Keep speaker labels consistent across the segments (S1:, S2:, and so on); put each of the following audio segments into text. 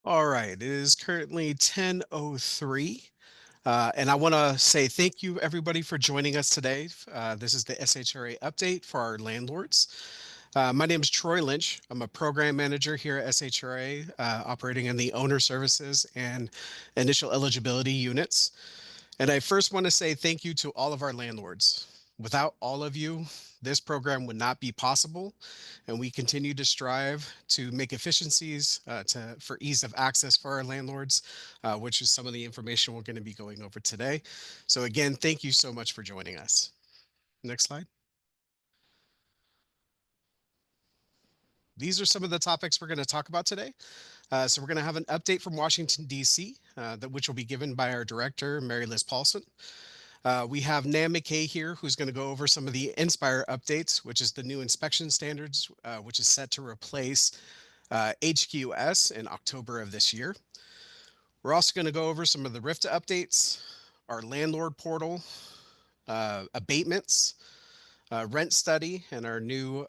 S1: All right, it is currently 10:03, and I want to say thank you everybody for joining us today. This is the SHRA update for our landlords. My name is Troy Lynch. I'm a program manager here at SHRA, operating in the owner services and initial eligibility units. And I first want to say thank you to all of our landlords. Without all of you, this program would not be possible, and we continue to strive to make efficiencies for ease of access for our landlords, which is some of the information we're going to be going over today. So again, thank you so much for joining us. Next slide. These are some of the topics we're going to talk about today. So we're going to have an update from Washington, D.C., which will be given by our director, Mary Liz Paulson. We have Nam McKay here, who's going to go over some of the Inspire updates, which is the new inspection standards, which is set to replace HQS in October of this year. We're also going to go over some of the RIFTA updates, our landlord portal, abatements, rent study, and our new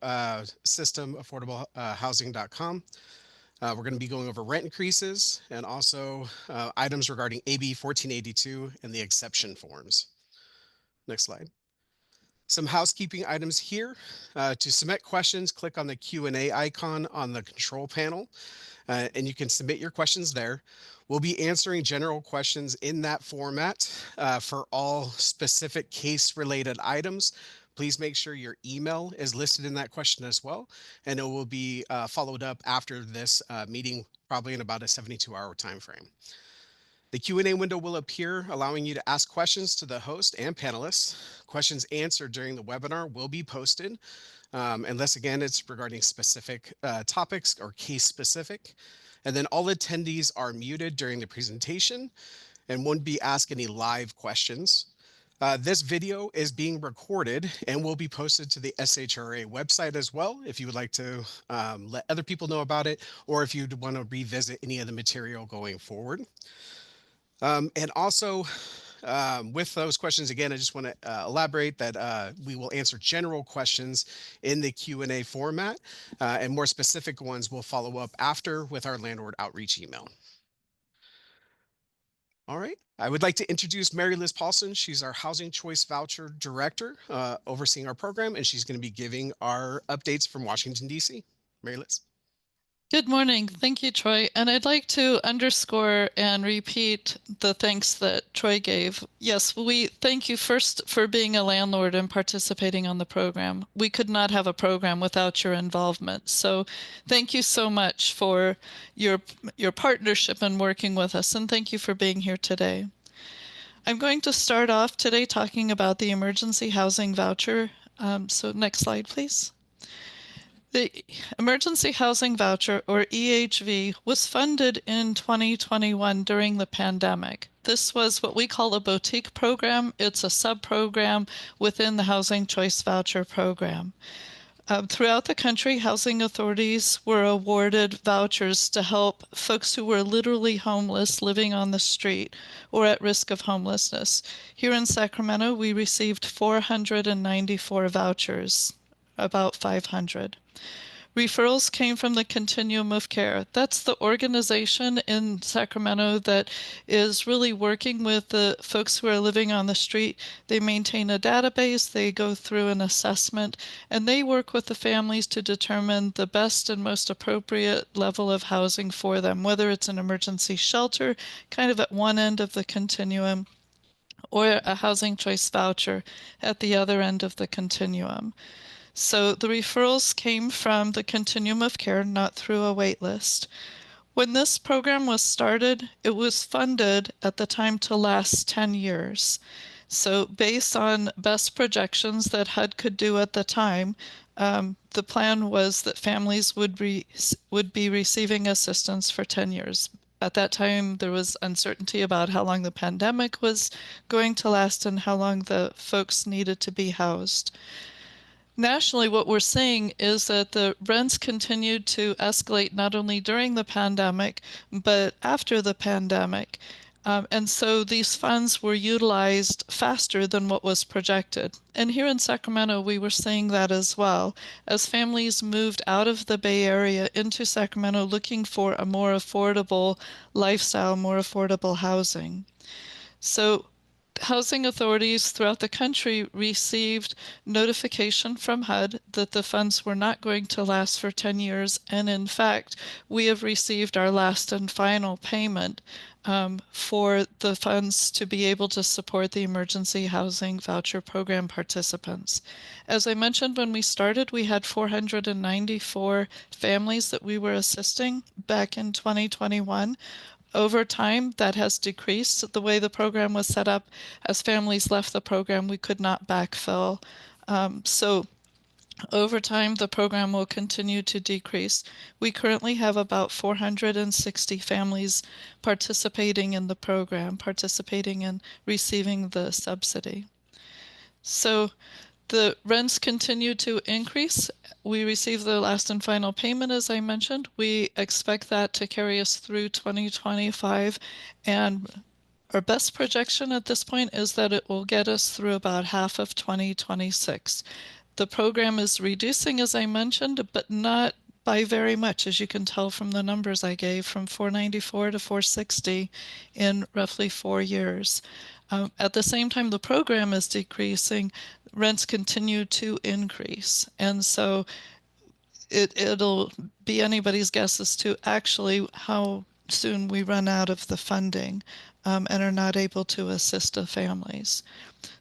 S1: system, affordablehousing.com. We're going to be going over rent increases and also items regarding AB 1482 and the exception forms. Next slide. Some housekeeping items here. To submit questions, click on the Q&A icon on the control panel, and you can submit your questions there. We'll be answering general questions in that format for all specific case-related items. Please make sure your email is listed in that question as well, and it will be followed up after this meeting, probably in about a 72-hour time frame. The Q&A window will appear, allowing you to ask questions to the host and panelists. Questions answered during the webinar will be posted, unless, again, it's regarding specific topics or case specific. And then all attendees are muted during the presentation and won't be asked any live questions. This video is being recorded and will be posted to the SHRA website as well, if you would like to let other people know about it, or if you'd want to revisit any of the material going forward. And also, with those questions, again, I just want to elaborate that we will answer general questions in the Q&A format, and more specific ones will follow up after with our landlord outreach email. All right. I would like to introduce Mary Liz Paulson. She's our Housing Choice Voucher Director, overseeing our program, and she's going to be giving our updates from Washington, D.C. Mary Liz.
S2: Good morning. Thank you, Troy. And I'd like to underscore and repeat the thanks that Troy gave. Yes, we thank you first for being a landlord and participating on the program. We could not have a program without your involvement. So thank you so much for your partnership and working with us. And thank you for being here today. I'm going to start off today talking about the emergency housing voucher. So next slide, please. The Emergency Housing Voucher, or EHV, was funded in 2021 during the pandemic. This was what we call a boutique program. It's a sub-program within the Housing Choice Voucher program. Throughout the country, housing authorities were awarded vouchers to help folks who were literally homeless, living on the street, or at risk of homelessness. Here in Sacramento, we received 494 vouchers, about 500. Referrals came from the Continuum of Care. That's the organization in Sacramento that is really working with the folks who are living on the street. They maintain a database, they go through an assessment, and they work with the families to determine the best and most appropriate level of housing for them, whether it's an emergency shelter, kind of at one end of the continuum, or a housing choice voucher at the other end of the continuum. So the referrals came from the Continuum of Care, not through a wait list. When this program was started, it was funded at the time to last 10 years. So based on best projections that HUD could do at the time, the plan was that families would be receiving assistance for 10 years. At that time, there was uncertainty about how long the pandemic was going to last and how long the folks needed to be housed. Nationally, what we're seeing is that the rents continued to escalate not only during the pandemic, but after the pandemic. And so these funds were utilized faster than what was projected. And here in Sacramento, we were seeing that as well, as families moved out of the Bay Area into Sacramento looking for a more affordable lifestyle, more affordable housing. So housing authorities throughout the country received notification from HUD that the funds were not going to last for 10 years. And in fact, we have received our last and final payment for the funds to be able to support the Emergency Housing Voucher Program participants. As I mentioned when we started, we had 494 families that we were assisting back in 2021. Over time, that has decreased. The way the program was set up, as families left the program, we could not backfill. So over time, the program will continue to decrease. We currently have about 460 families participating in the program, participating in receiving the subsidy. So the rents continue to increase. We received the last and final payment, as I mentioned. We expect that to carry us through 2025, and our best projection at this point is that it will get us through about half of 2026. The program is reducing, as I mentioned, but not by very much, as you can tell from the numbers I gave, from 494 to 460 in roughly 4 years. At the same time, the program is decreasing, rents continue to increase. And so it'll be anybody's guess as to actually how soon we run out of the funding and are not able to assist the families.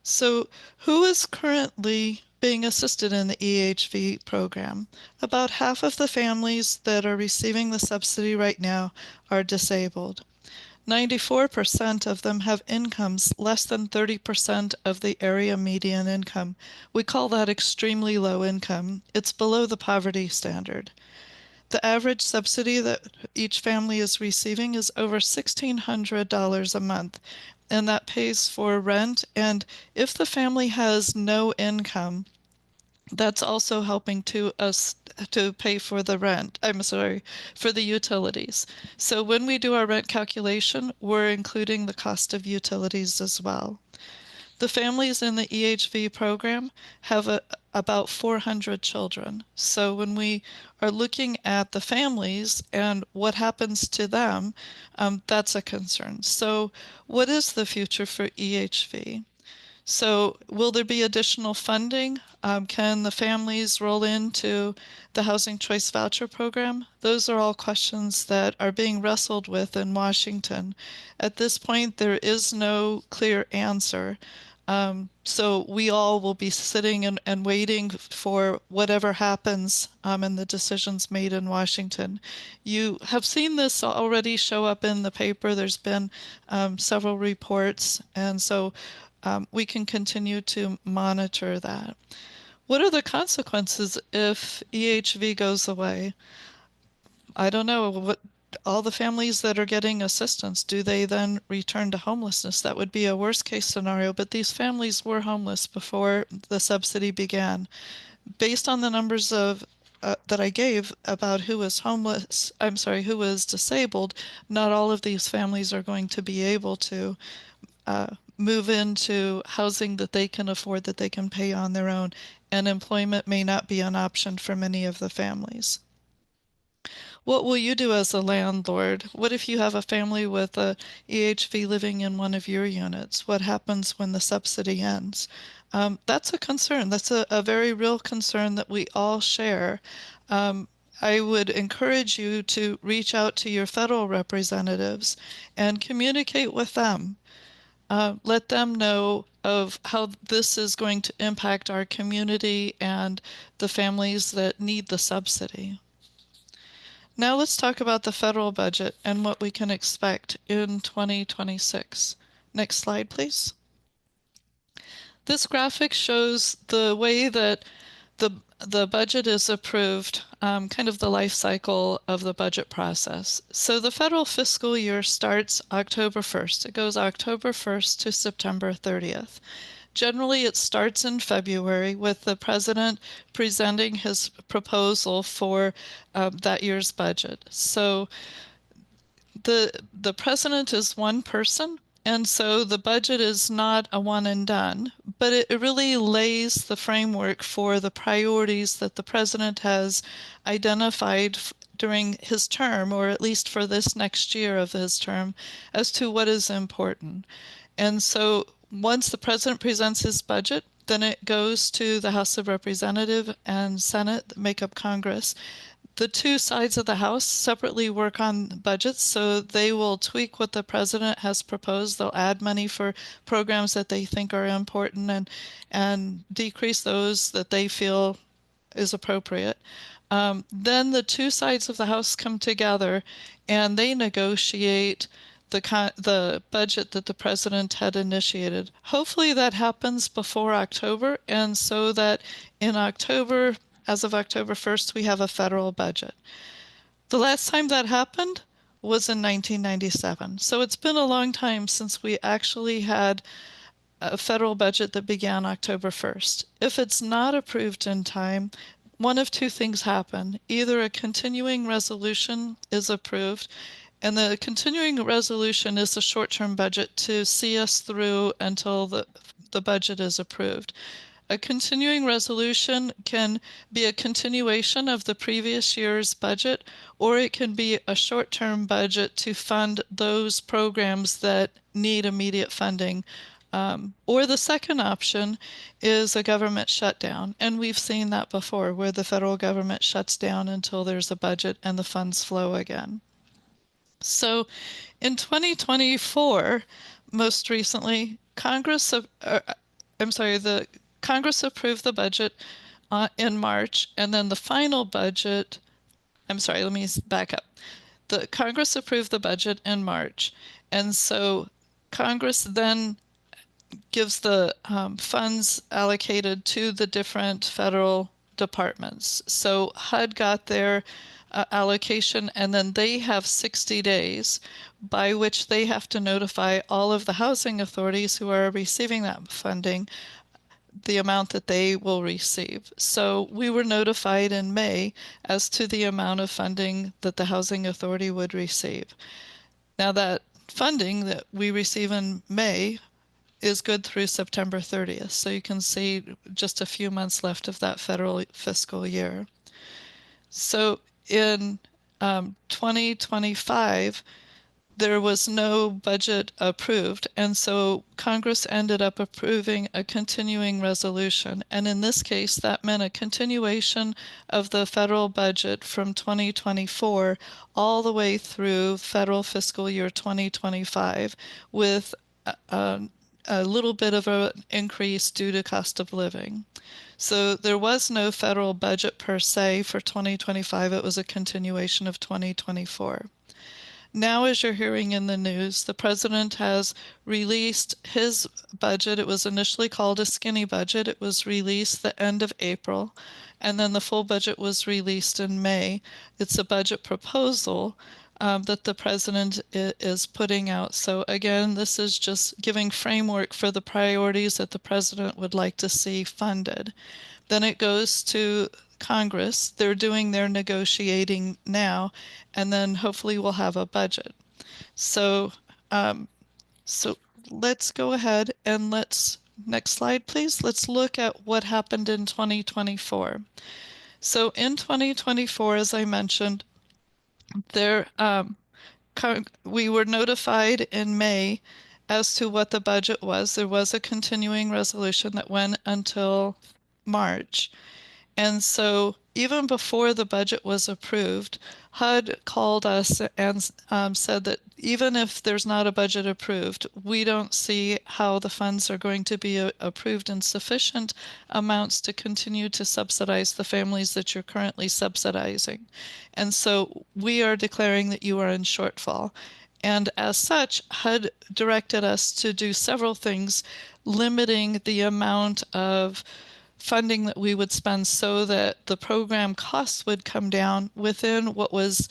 S2: So, who is currently being assisted in the EHV program? About half of the families that are receiving the subsidy right now are disabled. 94% of them have incomes less than 30% of the area median income. We call that extremely low income. It's below the poverty standard. The average subsidy that each family is receiving is over $1,600 a month, and that pays for rent. And if the family has no income, that's also helping to us to pay for the rent. I'm sorry, for the utilities. So when we do our rent calculation, we're including the cost of utilities as well. The families in the EHV program have about 400 children. So when we are looking at the families and what happens to them, that's a concern. So what is the future for EHV? So will there be additional funding? Can the families roll into the Housing Choice Voucher Program? Those are all questions that are being wrestled with in Washington. At this point, there is no clear answer. So we all will be sitting and waiting for whatever happens and the decisions made in Washington. You have seen this already show up in the paper. There's been several reports, and so we can continue to monitor that. What are the consequences if EHV goes away? I don't know. What all the families that are getting assistance, do they then return to homelessness? That would be a worst case scenario, but these families were homeless before the subsidy began. Based on the numbers of that I gave about who is homeless, I'm sorry, who is disabled, not all of these families are going to be able to move into housing that they can afford, that they can pay on their own, and employment may not be an option for many of the families. What will you do as a landlord? What if you have a family with a EHV living in one of your units? What happens when the subsidy ends? That's a concern. That's a very real concern that we all share. I would encourage you to reach out to your federal representatives and communicate with them. Let them know of how this is going to impact our community and the families that need the subsidy. Now let's talk about the federal budget and what we can expect in 2026. Next slide, please. This graphic shows the way that the budget is approved, kind of the life cycle of the budget process. So the federal fiscal year starts October 1st. It goes October 1st to September 30th. Generally, it starts in February with the president presenting his proposal for that year's budget. So the president is one person, and so the budget is not a one and done, but it really lays the framework for the priorities that the president has identified during his term, or at least for this next year of his term, as to what is important. And so once the president presents his budget, then it goes to the House of Representatives and Senate that make up Congress. The two sides of the House separately work on budgets, so they will tweak what the president has proposed. They'll add money for programs that they think are important and decrease those that they feel is appropriate. Then the two sides of the House come together and they negotiate the budget that the president had initiated. Hopefully that happens before October, and so that in October, as of October 1st, we have a federal budget. The last time that happened was in 1997. So it's been a long time since we actually had a federal budget that began October 1st. If it's not approved in time, one of two things happen. Either a continuing resolution is approved, and the continuing resolution is the short-term budget to see us through until the budget is approved. A continuing resolution can be a continuation of the previous year's budget, or it can be a short-term budget to fund those programs that need immediate funding. Or the second option is a government shutdown. And we've seen that before, where the federal government shuts down until there's a budget and the funds flow again. So in 2024, most recently, the Congress approved the budget in March, and then the final budget, let me back up. The Congress approved the budget in March, and so Congress then gives the funds allocated to the different federal departments. So HUD got their allocation, and then they have 60 days by which they have to notify all of the housing authorities who are receiving that funding the amount that they will receive. So we were notified in May as to the amount of funding that the housing authority would receive. Now that funding that we receive in May is good through September 30th. So you can see just a few months left of that federal fiscal year. So in 2025, there was no budget approved, and so Congress ended up approving a continuing resolution. And in this case, that meant a continuation of the federal budget from 2024 all the way through federal fiscal year 2025, with a little bit of an increase due to cost of living. So there was no federal budget per se for 2025. It was a continuation of 2024. Now, as you're hearing in the news, the president has released his budget. It was initially called a skinny budget. It was released the end of April, and then the full budget was released in May. It's a budget proposal that the president is putting out. So again, this is just giving framework for the priorities that the president would like to see funded. Then it goes to Congress. They're doing their negotiating now, and then hopefully we'll have a budget. So, so let's go ahead and next slide, please. Let's look at what happened in 2024. So in 2024, as I mentioned, we were notified in May as to what the budget was. There was a continuing resolution that went until March. And so even before the budget was approved, HUD called us and said that even if there's not a budget approved, we don't see how the funds are going to be approved in sufficient amounts to continue to subsidize the families that you're currently subsidizing. And so we are declaring that you are in shortfall. And as such, HUD directed us to do several things, limiting the amount of funding that we would spend so that the program costs would come down within what was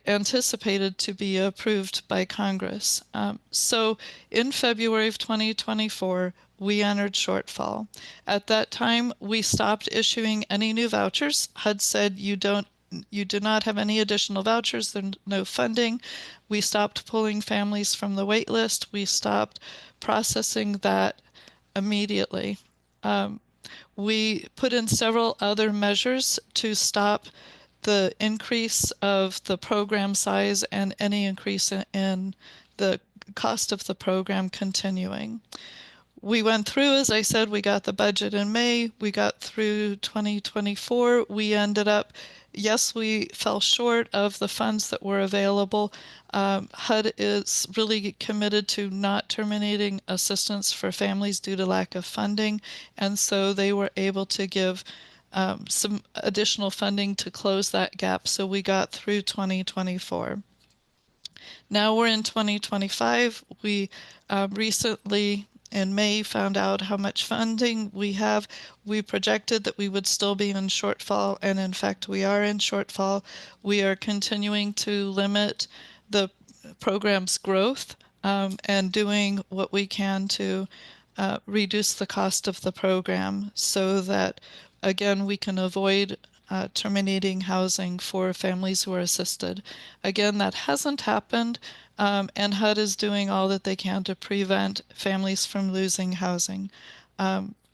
S2: anticipated to be approved by Congress. So in February of 2024, we entered shortfall. At that time, we stopped issuing any new vouchers. HUD said you don't you do not have any additional vouchers, there's no funding. We stopped pulling families from the wait list. We stopped processing that immediately. We put in several other measures to stop the increase of the program size and any increase in the cost of the program continuing. We went through, as I said, we got the budget in May, we got through 2024. We ended up, yes, we fell short of the funds that were available. HUD is really committed to not terminating assistance for families due to lack of funding, and so they were able to give some additional funding to close that gap. So we got through 2024. Now we're in 2025. We recently in May found out how much funding we have. We projected that we would still be in shortfall, and in fact, we are in shortfall. We are continuing to limit the program's growth and doing what we can to reduce the cost of the program so that, again, we can avoid terminating housing for families who are assisted. Again, that hasn't happened, and HUD is doing all that they can to prevent families from losing housing.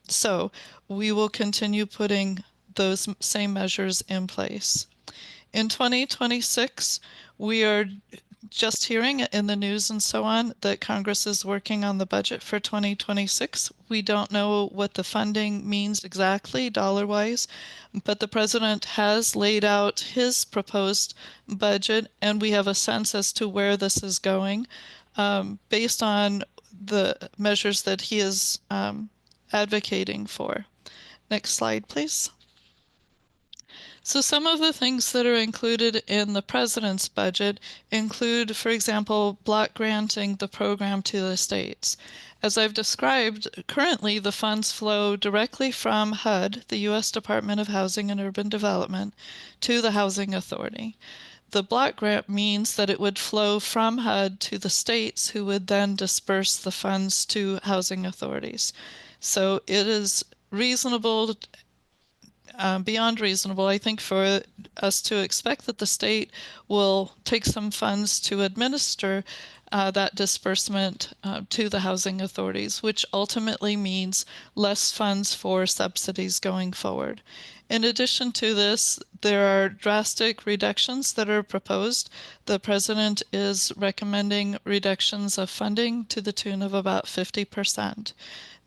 S2: So we will continue putting those same measures in place. In 2026, we are just hearing in the news and so on that Congress is working on the budget for 2026. We don't know what the funding means exactly, dollar-wise, but the president has laid out his proposed budget, and we have a sense as to where this is going based on the measures that he is advocating for. Next slide, please. So some of the things that are included in the president's budget include, for example, block granting the program to the states. As I've described, currently the funds flow directly from HUD, the U.S. Department of Housing and Urban Development, to the Housing Authority. The block grant means that it would flow from HUD to the states, who would then disperse the funds to housing authorities. So it is reasonable, beyond reasonable, I think, for us to expect that the state will take some funds to administer that disbursement to the housing authorities, which ultimately means less funds for subsidies going forward. In addition to this, there are drastic reductions that are proposed. The president is recommending reductions of funding to the tune of about 50%.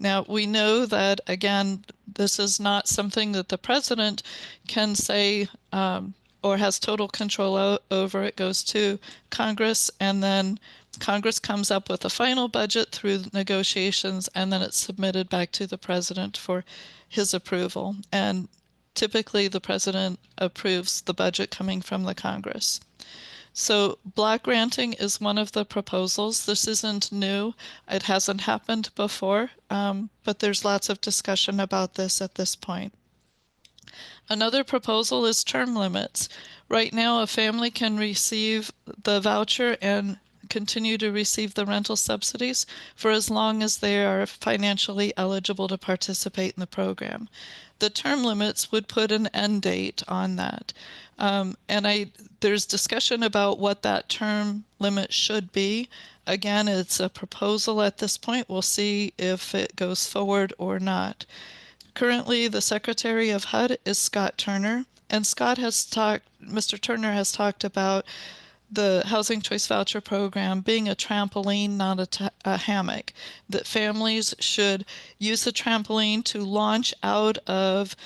S2: Now, we know that, again, this is not something that the president can say or has total control over. It goes to Congress, and then Congress comes up with a final budget through negotiations, and then it's submitted back to the president for his approval. And typically, the president approves the budget coming from the Congress. So block granting is one of the proposals. This isn't new. It hasn't happened before, but there's lots of discussion about this at this point. Another proposal is term limits. Right now, a family can receive the voucher and continue to receive the rental subsidies for as long as they are financially eligible to participate in the program. The term limits would put an end date on that. There's discussion about what that term limit should be. Again, it's a proposal at this point. We'll see if it goes forward or not. Currently, the Secretary of HUD is Scott Turner, and Mr. Turner has talked about the Housing Choice Voucher Program being a trampoline, not a hammock, that families should use the trampoline to launch out of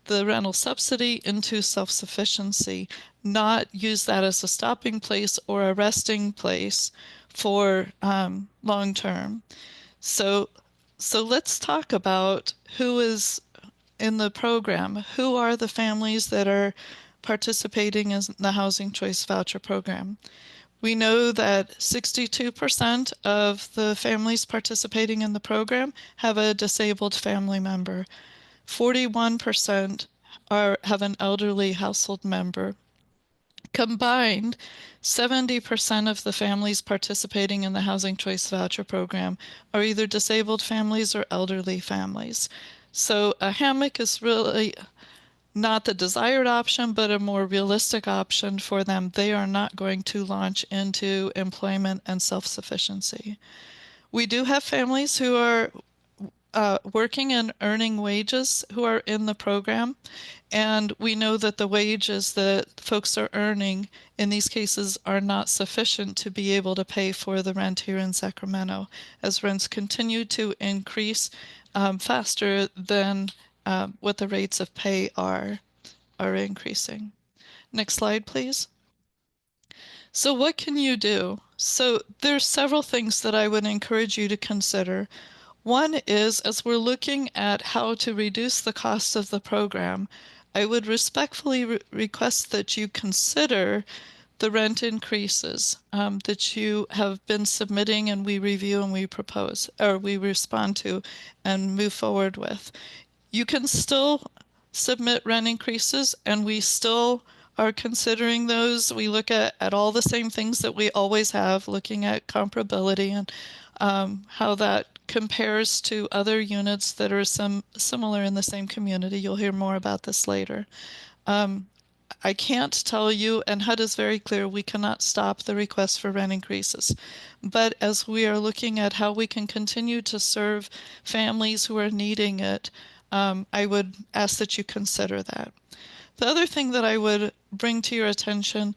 S2: the rental subsidy into self-sufficiency, not use that as a stopping place or a resting place for long term. So let's talk about who is in the program. Who are the families that are participating in the Housing Choice Voucher Program? We know that 62% of the families participating in the program have a disabled family member. 41% have an elderly household member. Combined, 70% of the families participating in the Housing Choice Voucher Program are either disabled families or elderly families. So a hammock is really not the desired option, but a more realistic option for them, they are not going to launch into employment and self-sufficiency. We do have families who are working and earning wages who are in the program. And we know that the wages that folks are earning in these cases are not sufficient to be able to pay for the rent here in Sacramento, as rents continue to increase faster than what the rates of pay are increasing. Next slide, please. So what can you do? So there's several things that I would encourage you to consider. One is, as we're looking at how to reduce the cost of the program, I would respectfully request that you consider the rent increases that you have been submitting and we review and we propose, or we respond to and move forward with. You can still submit rent increases, and we still are considering those. We look at all the same things that we always have, looking at comparability and how that compares to other units that are similar in the same community. You'll hear more about this later. I can't tell you, and HUD is very clear, we cannot stop the request for rent increases. But as we are looking at how we can continue to serve families who are needing it, I would ask that you consider that. The other thing that I would bring to your attention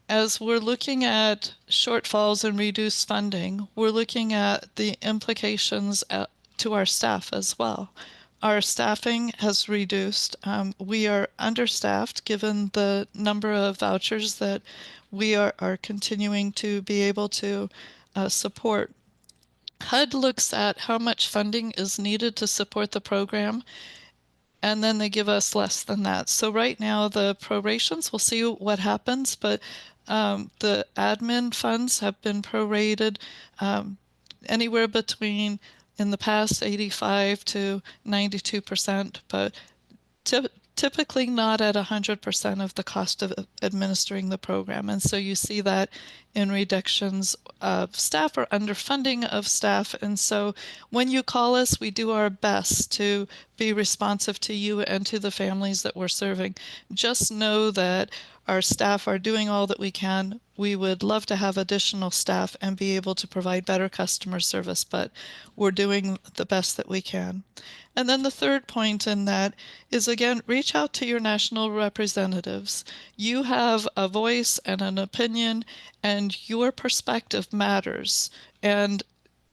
S2: as we're looking at shortfalls and reduced funding, we're looking at the implications to our staff as well. Our staffing has reduced. We are understaffed given the number of vouchers that we are continuing to be able to support. HUD looks at how much funding is needed to support the program, and then they give us less than that. So right now, the prorations, we'll see what happens, but the admin funds have been prorated anywhere between, in the past, 85 to 92%, but typically not at 100% of the cost of administering the program. And so you see that in reductions of staff or underfunding of staff. And so when you call us, we do our best to be responsive to you and to the families that we're serving. Just know that our staff are doing all that we can. We would love to have additional staff and be able to provide better customer service, but we're doing the best that we can. And then the third point in that is, again, reach out to your national representatives. You have a voice and an opinion, and your perspective matters. And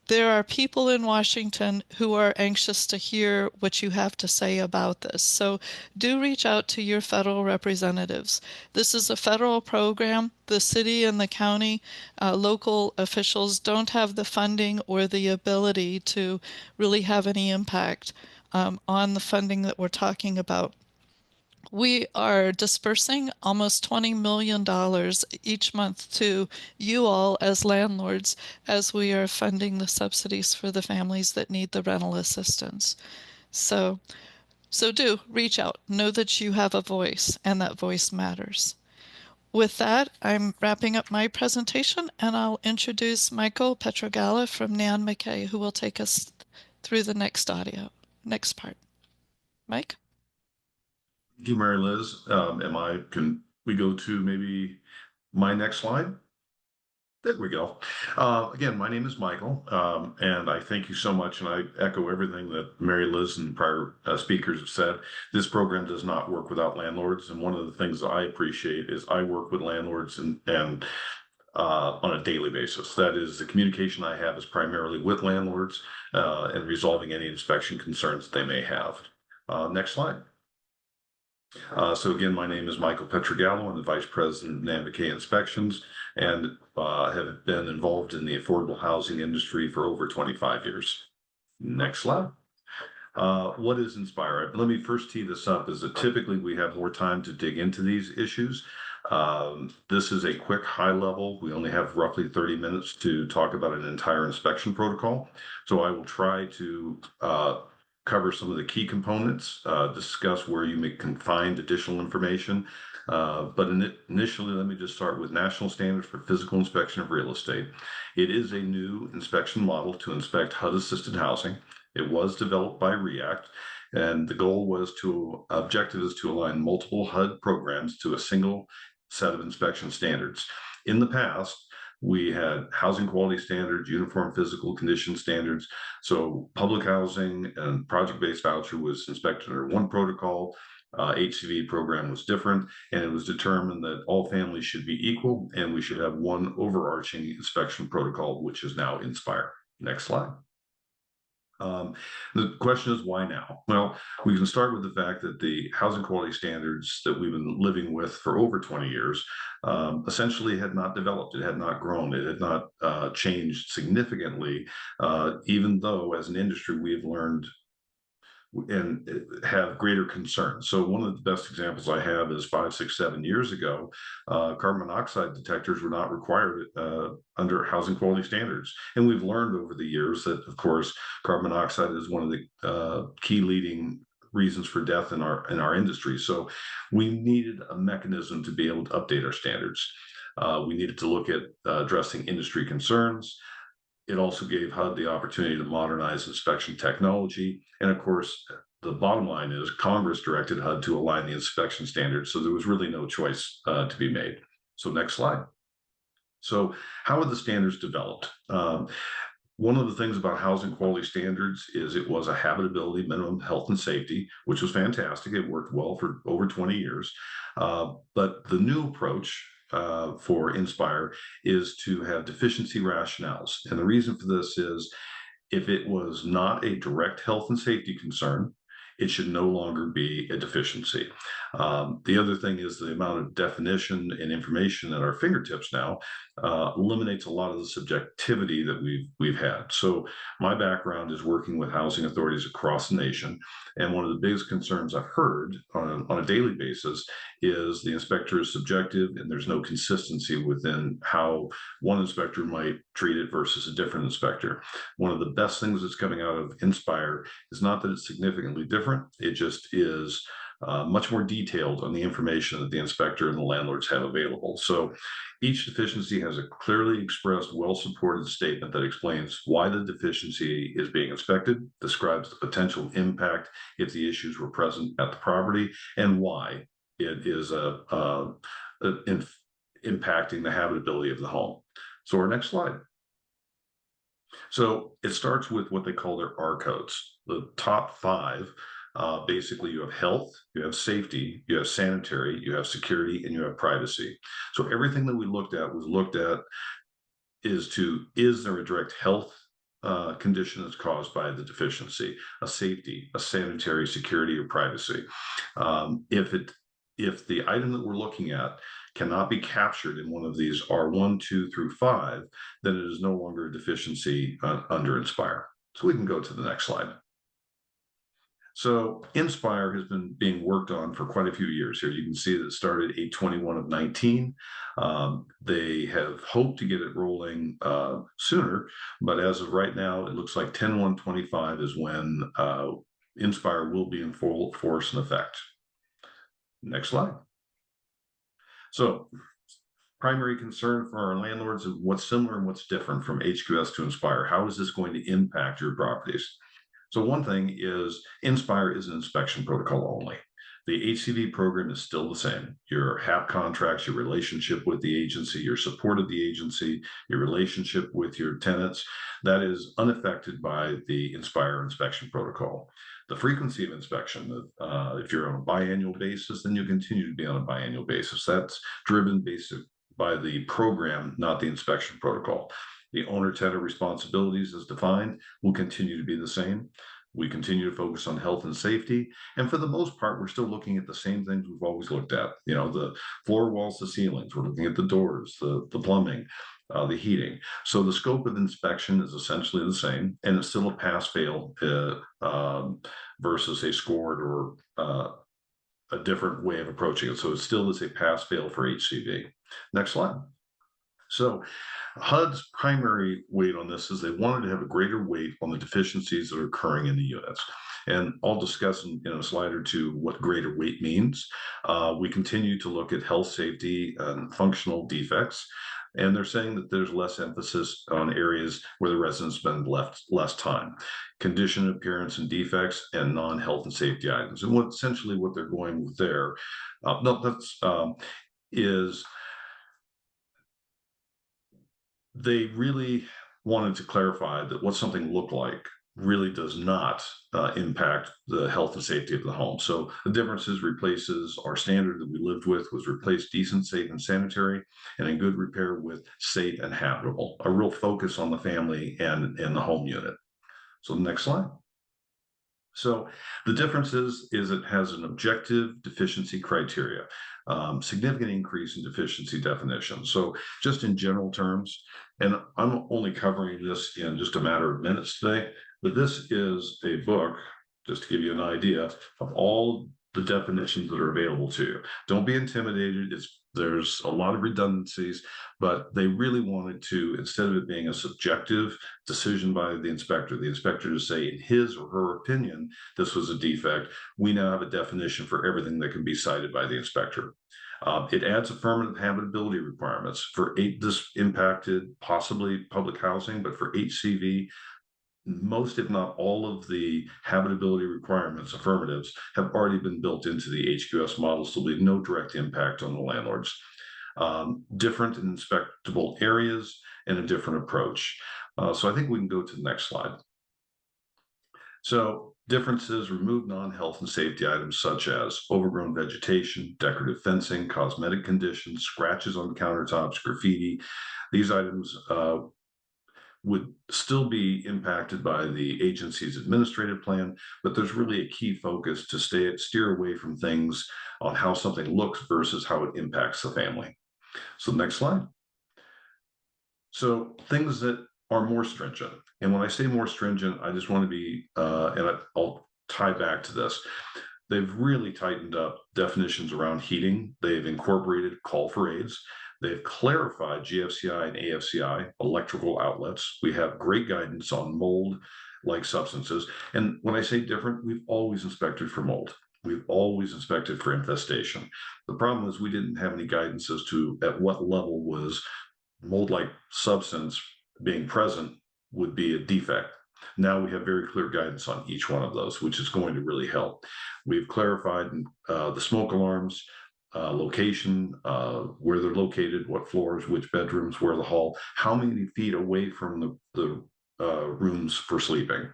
S2: there are people in Washington who are anxious to hear what you have to say about this. So do reach out to your federal representatives. This is a federal program. The city and the county, local officials don't have the funding or the ability to really have any impact on the funding that we're talking about. We are dispersing almost $20 million each month to you all as landlords as we are funding the subsidies for the families that need the rental assistance. So do reach out. Know that you have a voice and that voice matters. With that, I'm wrapping up my presentation, and I'll introduce Michael Petrogala from Nan McKay, who will take us through the next part. Mike?
S3: Thank you, Mary Liz. Can we go to maybe my next slide? There we go. Again, my name is Michael, and I thank you so much, and I echo everything that Mary Liz and prior speakers have said. This program does not work without landlords, and one of the things that I appreciate is I work with landlords and on a daily basis. That is, the communication I have is primarily with landlords and resolving any inspection concerns that they may have. Next slide. So again, my name is Michael Petrogallo. I'm the Vice President of Nan McKay Inspections and have been involved in the affordable housing industry for over 25 years. Next slide. What is Inspire? Let me first tee this up, is that typically we have more time to dig into these issues. This is a quick high level. We only have roughly 30 minutes to talk about an entire inspection protocol. So I will try to cover some of the key components, discuss where you can find additional information. But initially, let me just start with national standards for physical inspection of real estate. It is a new inspection model to inspect HUD-assisted housing. It was developed by REACT, And the goal was objective is to align multiple HUD programs to a single set of inspection standards. In the past, we had housing quality standards, uniform physical condition standards. So public housing and project-based voucher was inspected under one protocol. HCV program was different, and it was determined that all families should be equal, and we should have one overarching inspection protocol, which is now Inspire. Next slide. The question is, why now? Well, we can start with the fact that the housing quality standards that we've been living with for over 20 years essentially had not developed. It had not grown. It had not changed significantly, even though as an industry we have learned and have greater concerns. So one of the best examples I have is 5, 6, 7 years ago, carbon monoxide detectors were not required under housing quality standards. And we've learned over the years that, of course, carbon monoxide is one of the key leading reasons for death in our industry. So we needed a mechanism to be able to update our standards. We needed to look at addressing industry concerns. It also gave HUD the opportunity to modernize inspection technology. And of course, the bottom line is Congress directed HUD to align the inspection standards. So there was really no choice to be made. So next slide. So how are the standards developed? One of the things about housing quality standards is it was a habitability minimum health and safety, which was fantastic. It worked well for over 20 years. But the new approach for Inspire is to have deficiency rationales. And the reason for this is if it was not a direct health and safety concern, it should no longer be a deficiency. The other thing is the amount of definition and information at our fingertips now eliminates a lot of the subjectivity that we've had. So my background is working with housing authorities across the nation. And one of the biggest concerns I've heard on a daily basis is the inspector is subjective and there's no consistency within how one inspector might treat it versus a different inspector. One of the best things that's coming out of Inspire is not that it's significantly different, it just is much more detailed on the information that the inspector and the landlords have available. So each deficiency has a clearly expressed, well-supported statement that explains why the deficiency is being inspected, describes the potential impact if the issues were present at the property, and why it is impacting the habitability of the home. So our next slide. So it starts with what they call their R codes. The top 5, basically you have health, you have safety, you have sanitary, you have security, and you have privacy. So everything that we looked at is there a direct health condition that's caused by the deficiency, a safety, a sanitary, security, or privacy. If the item that we're looking at cannot be captured in one of these R1, 2 through 5, then it is no longer a deficiency under Inspire. So we can go to the next slide. So Inspire has been being worked on for quite a few years here. You can see that it started 8/21 of 19. They have hoped to get it rolling sooner, but as of right now, it looks like 10/1/25 is when Inspire will be in full force and effect. Next slide. So primary concern for our landlords is what's similar and what's different from HQS to Inspire. How is this going to impact your properties? So one thing is Inspire is an inspection protocol only. The HCV program is still the same. Your HAP contracts, your relationship with the agency, your support of the agency, your relationship with your tenants, that is unaffected by the Inspire inspection protocol. The frequency of inspection, if you're on a biannual basis, then you continue to be on a biannual basis. That's driven by the program, not the inspection protocol. The owner-tenant responsibilities as defined will continue to be the same. We continue to focus on health and safety. And for the most part, we're still looking at the same things we've always looked at. You know, the floor walls, the ceilings, we're looking at the doors, the plumbing, the heating. So the scope of inspection is essentially the same, and it's still a pass-fail versus a scored or a different way of approaching it. So it still is a pass-fail for HCV. Next slide. So HUD's primary weight on this is they wanted to have a greater weight on the deficiencies that are occurring in the units. And I'll discuss in a slide or two what greater weight means. We continue to look at health, safety, and functional defects. And they're saying that there's less emphasis on areas where the residents spend less time, condition, appearance, and defects, and non-health and safety items. And essentially what they're going with there, is they really wanted to clarify that what something looked like really does not impact the health and safety of the home. So the difference is replaces our standard that we lived with was replaced decent, safe, and sanitary, and in good repair with safe and habitable. A real focus on the family and the home unit. So the next slide. So the difference is it has an objective deficiency criteria, significant increase in deficiency definition. So just in general terms, and I'm only covering this in just a matter of minutes today, but this is a book, just to give you an idea of all the definitions that are available to you. Don't be intimidated. There's a lot of redundancies, but they really wanted to, instead of it being a subjective decision by the inspector to say in his or her opinion, this was a defect, we now have a definition for everything that can be cited by the inspector. It adds affirmative habitability requirements for this impacted possibly public housing, but for HCV, most, if not all, of the habitability requirements, affirmatives, have already been built into the HQS model, so there'll be no direct impact on the landlords. Different and inspectable areas and a different approach. So I think we can go to the next slide. So differences: remove non-health and safety items such as overgrown vegetation, decorative fencing, cosmetic conditions, scratches on countertops, graffiti. These items would still be impacted by the agency's administrative plan, but there's really a key focus to steer away from things on how something looks versus how it impacts the family. So next slide. So things that are more stringent. And when I say more stringent, I just want to be, I'll tie back to this. They've really tightened up definitions around heating. They've incorporated call for aids. They've clarified GFCI and AFCI electrical outlets. We have great guidance on mold-like substances. And when I say different, we've always inspected for mold. We've always inspected for infestation. The problem is we didn't have any guidance as to at what level was mold-like substance being present would be a defect. Now we have very clear guidance on each one of those, which is going to really help. We've clarified the smoke alarms, location, where they're located, what floors, which bedrooms, where the hall, how many feet away from the rooms for sleeping.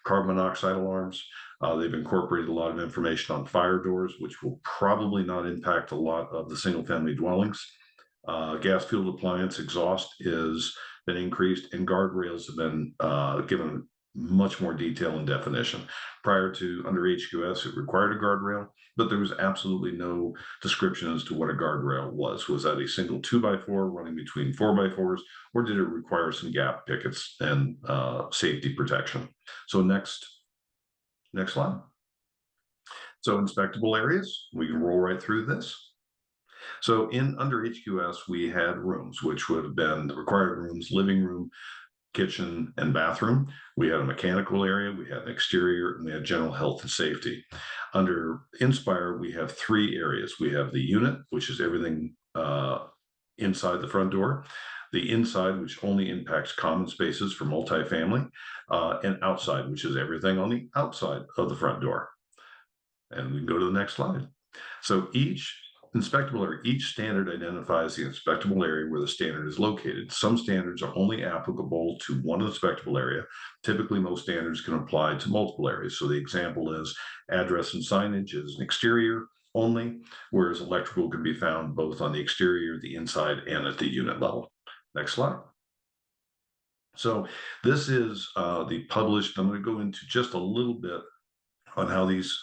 S3: Carbon monoxide alarms. They've incorporated a lot of information on fire doors, which will probably not impact a lot of the single family dwellings. Gas fueled appliance exhaust has been increased, and guardrails have been given much more detail and definition. Prior to under HQS, it required a guardrail, but there was absolutely no description as to what a guardrail was. Was that a single 2x4 running between 4x4s, or did it require some gap pickets and safety protection? So next slide. So inspectable areas, we can roll right through this. So under HQS, we had rooms, which would have been the required rooms: living room, kitchen, and bathroom. We had a mechanical area, we had an exterior, and we had general health and safety. Under Inspire, we have 3 areas. We have the unit, which is everything inside the front door, the inside, which only impacts common spaces for multifamily, and outside, which is everything on the outside of the front door. And we can go to the next slide. So each inspectable area, each standard identifies the inspectable area where the standard is located. Some standards are only applicable to one inspectable area. Typically, most standards can apply to multiple areas. So the example is address and signage is an exterior only, whereas electrical can be found both on the exterior, the inside, and at the unit level. Next slide. So this is the published. I'm going to go into just a little bit on how these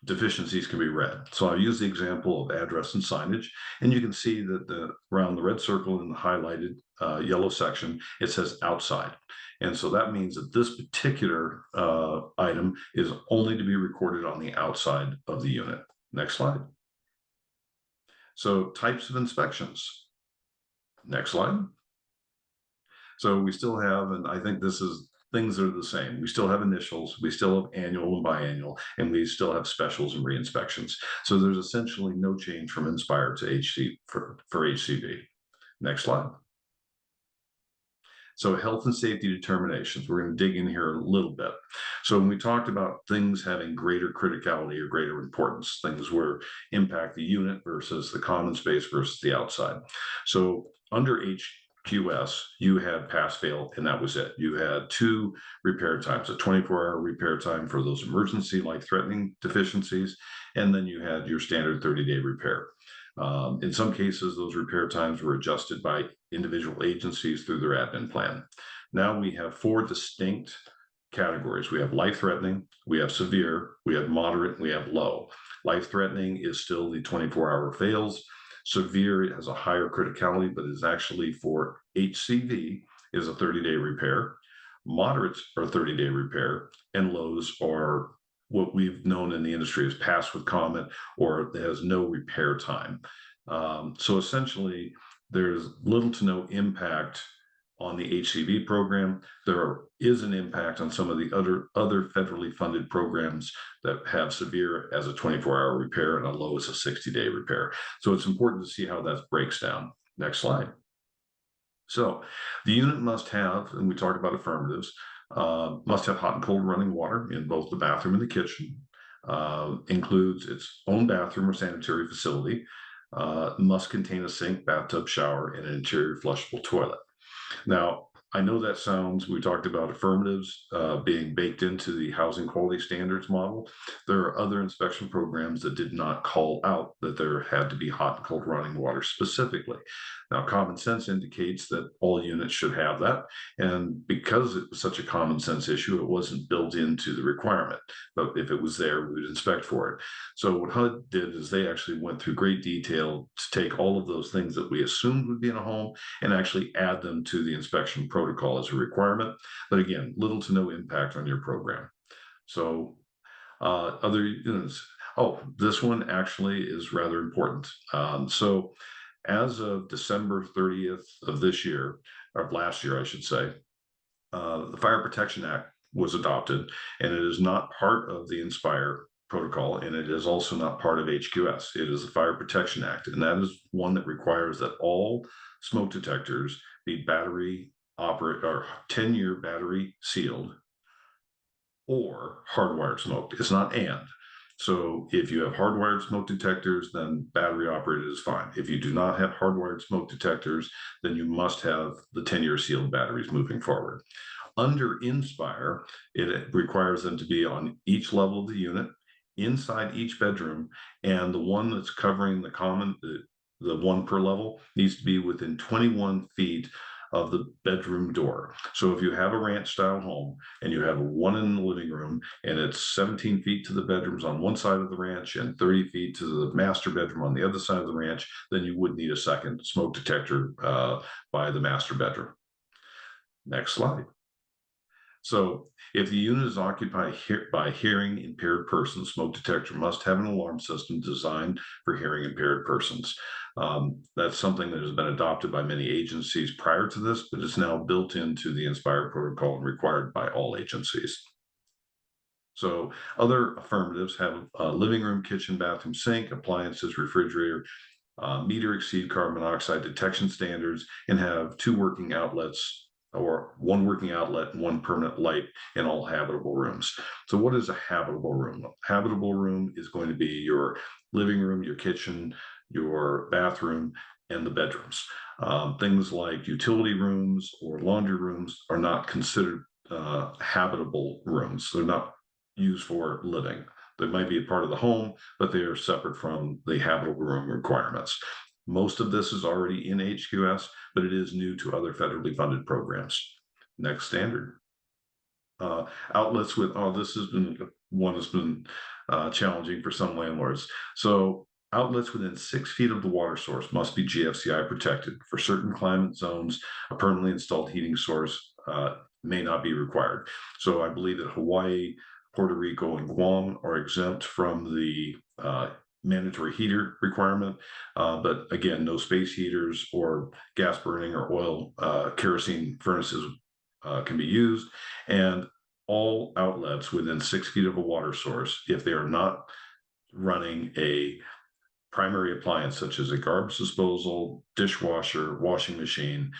S3: deficiencies can be read. So I use the example of address and signage, and you can see that around the red circle in the highlighted yellow section, it says outside. And so that means that this particular item is only to be recorded on the outside of the unit. Next slide. So types of inspections. Next slide. So we still have, and I think things are the same. We still have initials, we still have annual and biannual, and we still have specials and re-inspections. So there's essentially no change from Inspire to HC for HCV. Next slide. So health and safety determinations, we're going to dig in here a little bit. So when we talked about things having greater criticality or greater importance, things where impact the unit versus the common space versus the outside. So under HQS, you had pass fail, and that was it. You had 2 repair times, a 24-hour repair time for those emergency life-threatening deficiencies, and then you had your standard 30-day repair. In some cases, those repair times were adjusted by individual agencies through their admin plan. Now we have 4 distinct categories. We have life-threatening, we have severe, we have moderate, we have low. Life-threatening is still the 24-hour fails. Severe, it has a higher criticality, but is actually for HCV, is a 30-day repair. Moderates are 30-day repair, and lows are what we've known in the industry as pass with comment, or it has no repair time. So essentially, there's little to no impact on the HCV program. There is an impact on some of the other federally funded programs that have severe as a 24-hour repair and a low as a 60-day repair. So it's important to see how that breaks down. Next slide. So the unit must have, and we talked about affirmatives, must have hot and cold running water in both the bathroom and the kitchen, includes its own bathroom or sanitary facility, must contain a sink, bathtub, shower, and an interior flushable toilet. Now, I know that sounds, we talked about affirmatives being baked into the housing quality standards model. There are other inspection programs that did not call out that there had to be hot and cold running water specifically. Now, common sense indicates that all units should have that. And because it was such a common sense issue, it wasn't built into the requirement. But if it was there, we would inspect for it. So what HUD did is they actually went through great detail to take all of those things that we assumed would be in a home and actually add them to the inspection protocol as a requirement. But again, little to no impact on your program. So other units, this one actually is rather important. So as of December 30th of this year, or last year, I should say, the Fire Protection Act was adopted, and it is not part of the INSPIRE protocol, and it is also not part of HQS. It is the Fire Protection Act, and that is one that requires that all smoke detectors be battery operate or 10-year battery sealed or hardwired smoked. It's not and. So if you have hardwired smoke detectors, then battery operated is fine. If you do not have hardwired smoke detectors, then you must have the 10-year sealed batteries moving forward. Under INSPIRE, it requires them to be on each level of the unit, inside each bedroom, and the one that's covering the common, the one per level, needs to be within 21 feet of the bedroom door. So if you have a ranch style home and you have one in the living room and it's 17 feet to the bedrooms on one side of the ranch and 30 feet to the master bedroom on the other side of the ranch, then you would need a second smoke detector by the master bedroom. Next slide. So if the unit is occupied by hearing impaired persons, smoke detector must have an alarm system designed for hearing impaired persons. That's something that has been adopted by many agencies prior to this, but is now built into the INSPIRE protocol and required by all agencies. So other affirmatives have a living room, kitchen, bathroom, sink, appliances, refrigerator, meter exceed carbon monoxide detection standards, and have 2 working outlets, or 1 working outlet and 1 permanent light in all habitable rooms. So what is a habitable room? A habitable room is going to be your living room, your kitchen, your bathroom, and the bedrooms. Things like utility rooms or laundry rooms are not considered habitable rooms. They're not used for living. They might be a part of the home, but they are separate from the habitable room requirements. Most of this is already in HQS, but it is new to other federally funded programs. Next standard. Outlets with, this has been one that's been challenging for some landlords. So outlets within 6 feet of the water source must be GFCI protected. For certain climate zones, a permanently installed heating source may not be required. So I believe that Hawaii, Puerto Rico, and Guam are exempt from the mandatory heater requirement, but again, no space heaters or gas burning or oil kerosene furnaces can be used, and all outlets within 6 feet of a water source, if they are not running a primary appliance such as a garbage disposal, dishwasher, washing machine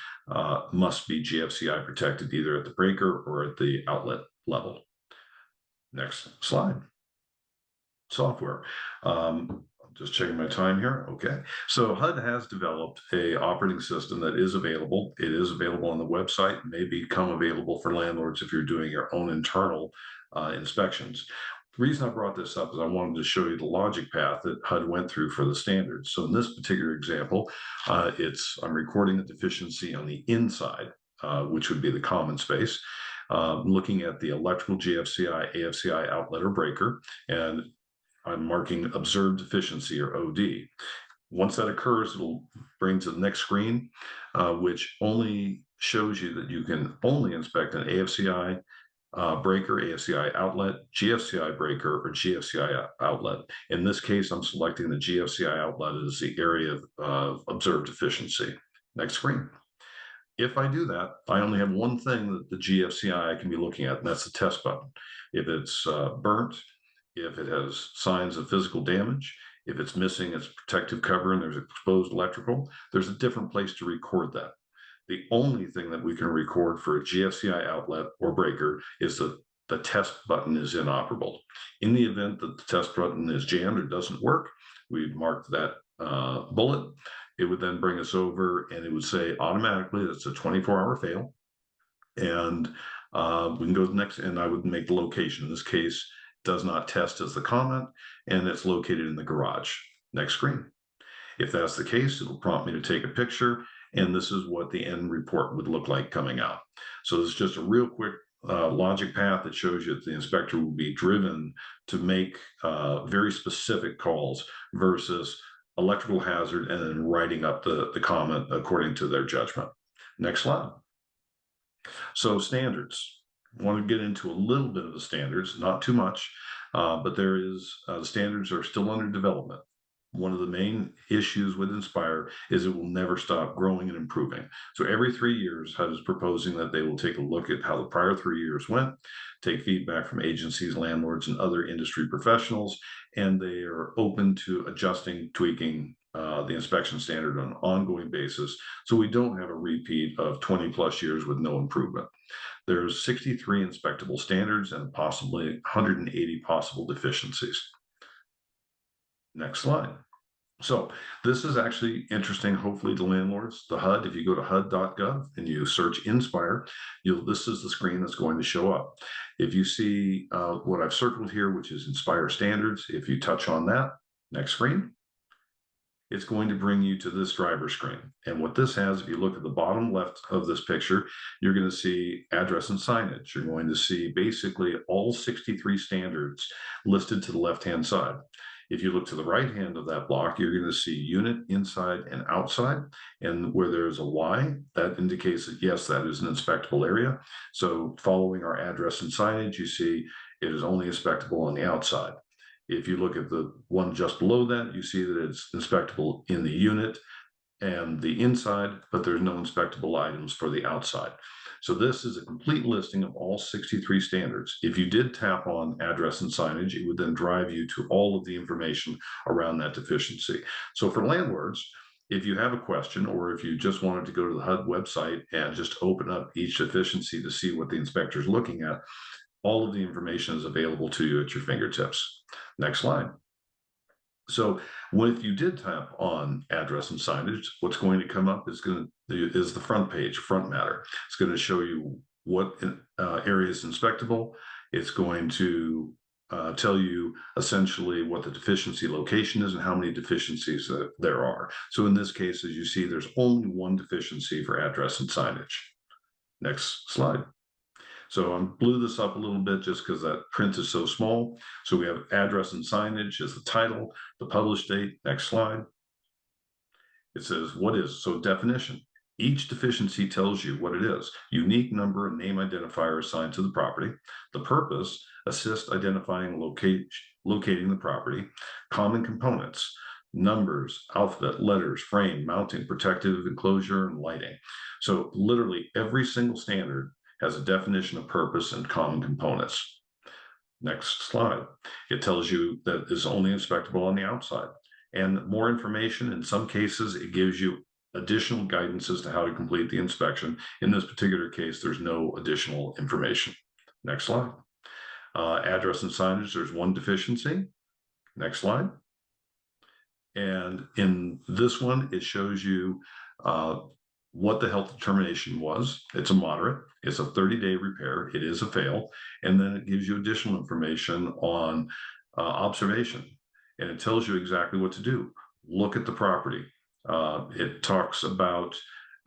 S3: must be GFCI protected either at the breaker or at the outlet level. Next slide. Software. Just checking my time here. Okay. So HUD has developed a operating system that is available. It is available on the website, may become available for landlords if you're doing your own internal inspections. The reason I brought this up is I wanted to show you the logic path that HUD went through for the standards. So in this particular example, I'm recording a deficiency on the inside, which would be the common space. Looking at the electrical GFCI, AFCI outlet or breaker, and I'm marking observed deficiency or OD. Once that occurs, it'll bring to the next screen, which only shows you that you can only inspect an AFCI breaker, AFCI outlet, GFCI breaker, or GFCI outlet. In this case, I'm selecting the GFCI outlet as the area of observed deficiency. Next screen. If I do that, I only have one thing that the GFCI can be looking at, and that's the test button. If it's burnt, if it has signs of physical damage, if it's missing its protective cover and there's exposed electrical, there's a different place to record that. The only thing that we can record for a GFCI outlet or breaker is that the test button is inoperable. In the event that the test button is jammed or doesn't work, we'd mark that bullet. It would then bring us over and it would say automatically that's a 24-hour fail. And we can go to the next, and I would make the location. In this case, does not test as the comment, and it's located in the garage. Next screen. If that's the case, it'll prompt me to take a picture, and this is what the end report would look like coming out. So this is just a real quick logic path that shows you that the inspector will be driven to make very specific calls versus electrical hazard and then writing up the comment according to their judgment. Next slide. So standards. I want to get into a little bit of the standards, not too much, but there is the standards are still under development. One of the main issues with Inspire is it will never stop growing and improving. So every 3 years, HUD is proposing that they will take a look at how the prior 3 years went, take feedback from agencies, landlords, and other industry professionals, and they are open to adjusting, tweaking the inspection standard on an ongoing basis, so we don't have a repeat of 20 plus years with no improvement. There's 63 inspectable standards and possibly 180 possible deficiencies. Next slide. So this is actually interesting, hopefully, to landlords. The HUD, if you go to HUD.gov and you search Inspire, this is the screen that's going to show up. If you see what I've circled here, which is Inspire Standards, if you touch on that, next screen, it's going to bring you to this driver screen. And what this has, if you look at the bottom left of this picture, you're going to see address and signage. You're going to see basically all 63 standards listed to the left-hand side. If you look to the right hand of that block, you're going to see unit, inside, and outside. And where there's a Y, that indicates that, yes, that is an inspectable area. So following our address and signage, you see it is only inspectable on the outside. If you look at the one just below that, you see that it's inspectable in the unit and the inside, but there's no inspectable items for the outside. So this is a complete listing of all 63 standards. If you did tap on address and signage, it would then drive you to all of the information around that deficiency. So for landlords, if you have a question, or if you just wanted to go to the HUD website and just open up each deficiency to see what the inspector is looking at, all of the information is available to you at your fingertips. Next slide. So if you did tap on address and signage, what's going to come up is the front page, front matter. It's going to show you what area is inspectable. It's going to tell you essentially what the deficiency location is and how many deficiencies there are. So in this case, as you see, there's only one deficiency for address and signage. Next slide. So I blew this up a little bit just because that print is so small. So we have address and signage as the title, the published date. Next slide. It says, what is? So definition. Each deficiency tells you what it is. Unique number and name identifier assigned to the property. The purpose, assist identifying locating the property. Common components. Numbers, alphabet, letters, frame, mounting, protective enclosure, and lighting. So literally every single standard has a definition of purpose and common components. Next slide. It tells you that it's only inspectable on the outside. and more information. In some cases, it gives you additional guidance as to how to complete the inspection. In this particular case, there's no additional information. Next slide. Address and signage, there's one deficiency. Next slide. And in this one, it shows you what the health determination was. It's a moderate, it's a 30-day repair, it is a fail, and then it gives you additional information on observation, and it tells you exactly what to do. Look at the property. It talks about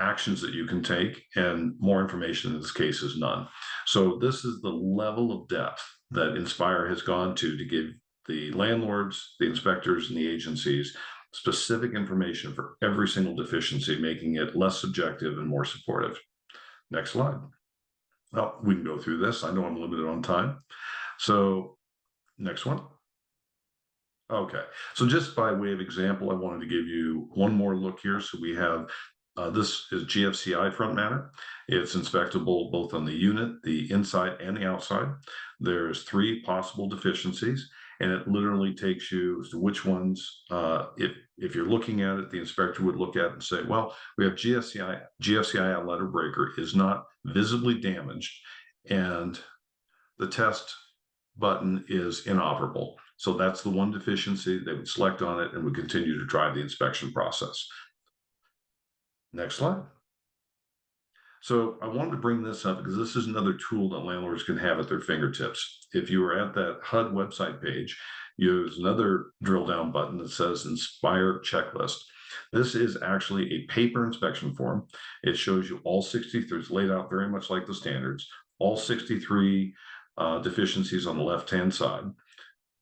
S3: actions that you can take, and more information in this case is none. So this is the level of depth that Inspire has gone to give the landlords, the inspectors, and the agencies specific information for every single deficiency, making it less subjective and more supportive. Next slide. Well, we can go through this. I know I'm limited on time. So next one. Okay, so just by way of example, I wanted to give you one more look here. So we have, this is GFCI front matter. It's inspectable both on the unit, the inside and the outside. There's 3 possible deficiencies, and it literally takes you to which ones, if you're looking at it, the inspector would look at it and say, well, we have GFCI letter breaker is not visibly damaged, and the test button is inoperable. So that's the one deficiency. They would select on it and would continue to drive the inspection process. Next slide. So I wanted to bring this up because this is another tool that landlords can have at their fingertips. If you are at that HUD website page, use another drill down button that says Inspire Checklist. This is actually a paper inspection form. It shows you all 63, it's laid out very much like the standards, all 63 deficiencies on the left-hand side.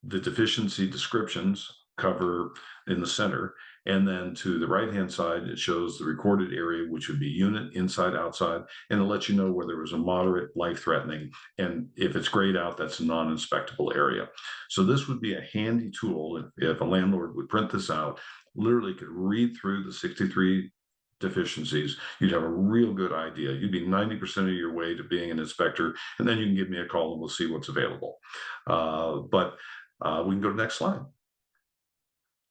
S3: The deficiency descriptions cover in the center, and then to the right-hand side, it shows the recorded area, which would be unit, inside, outside, and it lets you know where there was a moderate, life-threatening, and if it's grayed out, that's a non-inspectable area. So this would be a handy tool if a landlord would print this out, literally could read through the 63 deficiencies, you'd have a real good idea. You'd be 90% of your way to being an inspector, and then you can give me a call and we'll see what's available. We can go to the next slide.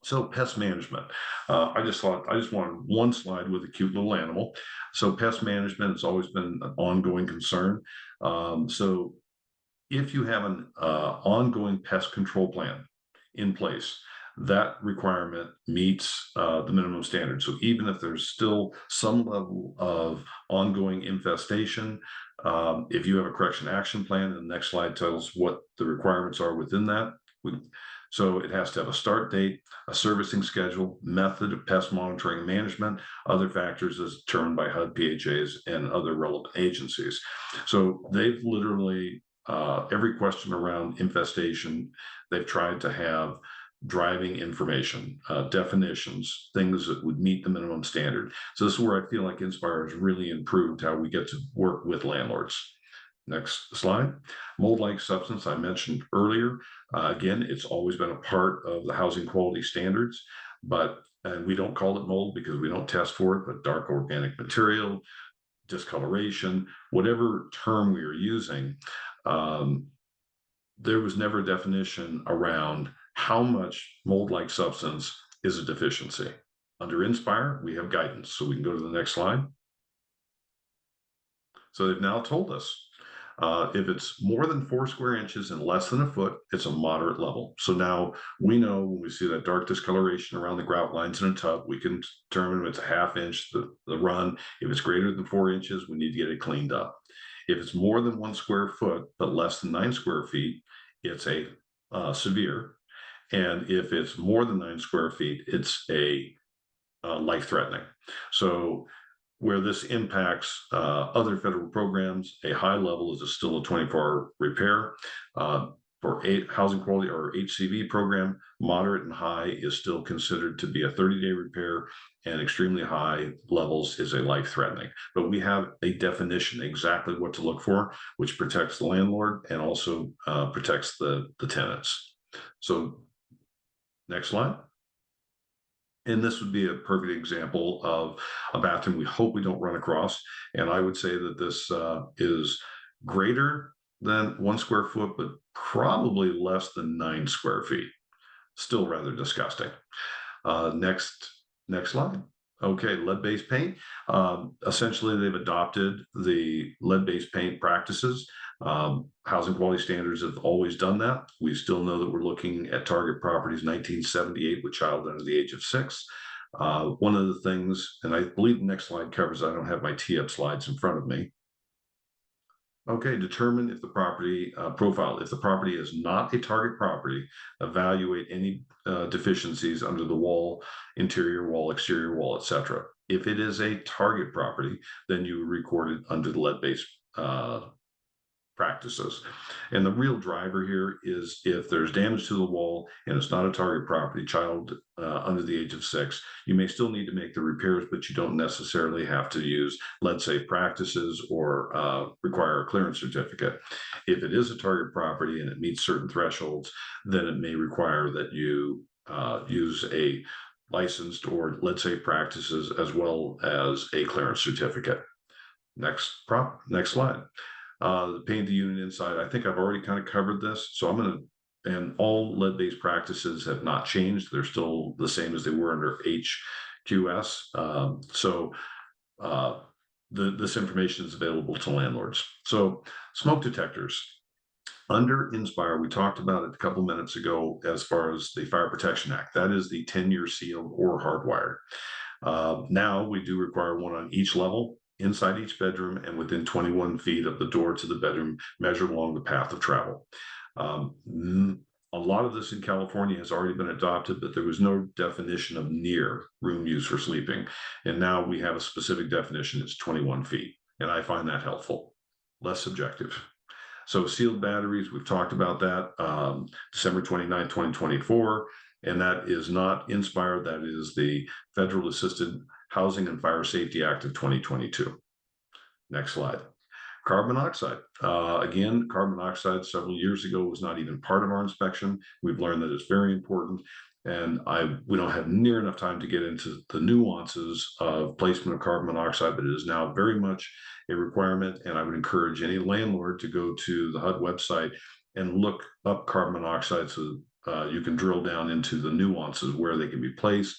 S3: So pest management. I just wanted one slide with a cute little animal. So pest management has always been an ongoing concern. So if you have an ongoing pest control plan in place, that requirement meets the minimum standard. So even if there's still some level of ongoing infestation, if you have a correction action plan, and the next slide tells what the requirements are within that. So it has to have a start date, a servicing schedule, method of pest monitoring and management, other factors as determined by HUD, PHAs, and other relevant agencies. So they've literally, every question around infestation, they've tried to have driving information, definitions, things that would meet the minimum standard. So this is where I feel like Inspire has really improved how we get to work with landlords. Next slide. Mold-like substance I mentioned earlier. Again, it's always been a part of the housing quality standards, but we don't call it mold because we don't test for it, but dark organic material, discoloration, whatever term we are using, there was never a definition around how much mold-like substance is a deficiency. Under Inspire, we have guidance. So we can go to the next slide. So they've now told us if it's more than 4 square inches and less than a foot, it's a moderate level. So now we know when we see that dark discoloration around the grout lines in a tub, we can determine if it's a ½ inch, the run. If it's greater than 4 inches, we need to get it cleaned up. If it's more than 1 square foot, but less than 9 square feet, it's a severe. And if it's more than 9 square feet, it's a life-threatening. So where this impacts other federal programs, a high level is still a 24-hour repair. For housing quality or HCV program, moderate and high is still considered to be a 30-day repair, and extremely high levels is a life-threatening. But we have a definition exactly what to look for, which protects the landlord and also protects the tenants. So next slide. And this would be a perfect example of a bathroom we hope we don't run across. And I would say that this is greater than 1 square foot, but probably less than 9 square feet. Still rather disgusting. Next slide. Okay, lead-based paint. Essentially, they've adopted the lead-based paint practices. Housing quality standards have always done that. We still know that we're looking at target properties 1978 with child under the age of 6. One of the things, and I believe the next slide covers, I don't have my tee-up slides in front of me. Okay, determine if the property profile, if the property is not a target property, evaluate any deficiencies under the wall, interior wall, exterior wall, etc. If it is a target property, then you record it under the lead-based practices. And the real driver here is if there's damage to the wall and it's not a target property, child under the age of 6, you may still need to make the repairs, but you don't necessarily have to use lead safe practices or require a clearance certificate. If it is a target property and it meets certain thresholds, then it may require that you use a licensed or lead safe practices as well as a clearance certificate. Next slide. Paint the unit inside. I think I've already kind of covered this, so I'm going to, and all lead-based practices have not changed. They're still the same as they were under HQS. This information is available to landlords. So smoke detectors. Under Inspire, we talked about it a couple minutes ago as far as the Fire Protection Act. That is the 10-year sealed or hardwired. Now we do require one on each level, inside each bedroom, and within 21 feet of the door to the bedroom, measured along the path of travel. A lot of this in California has already been adopted, but there was no definition of near room use for sleeping. And now we have a specific definition, it's 21 feet. And I find that helpful, less subjective. So sealed batteries, we've talked about that, December 29, 2024. And that is not Inspire, that is the Federal Assisted Housing and Fire Safety Act of 2022. Next slide. Carbon monoxide. Again, carbon monoxide several years ago was not even part of our inspection. We've learned that it's very important. And we don't have near enough time to get into the nuances of placement of carbon monoxide, but it is now very much a requirement. And I would encourage any landlord to go to the HUD website and look up carbon monoxide so you can drill down into the nuances where they can be placed.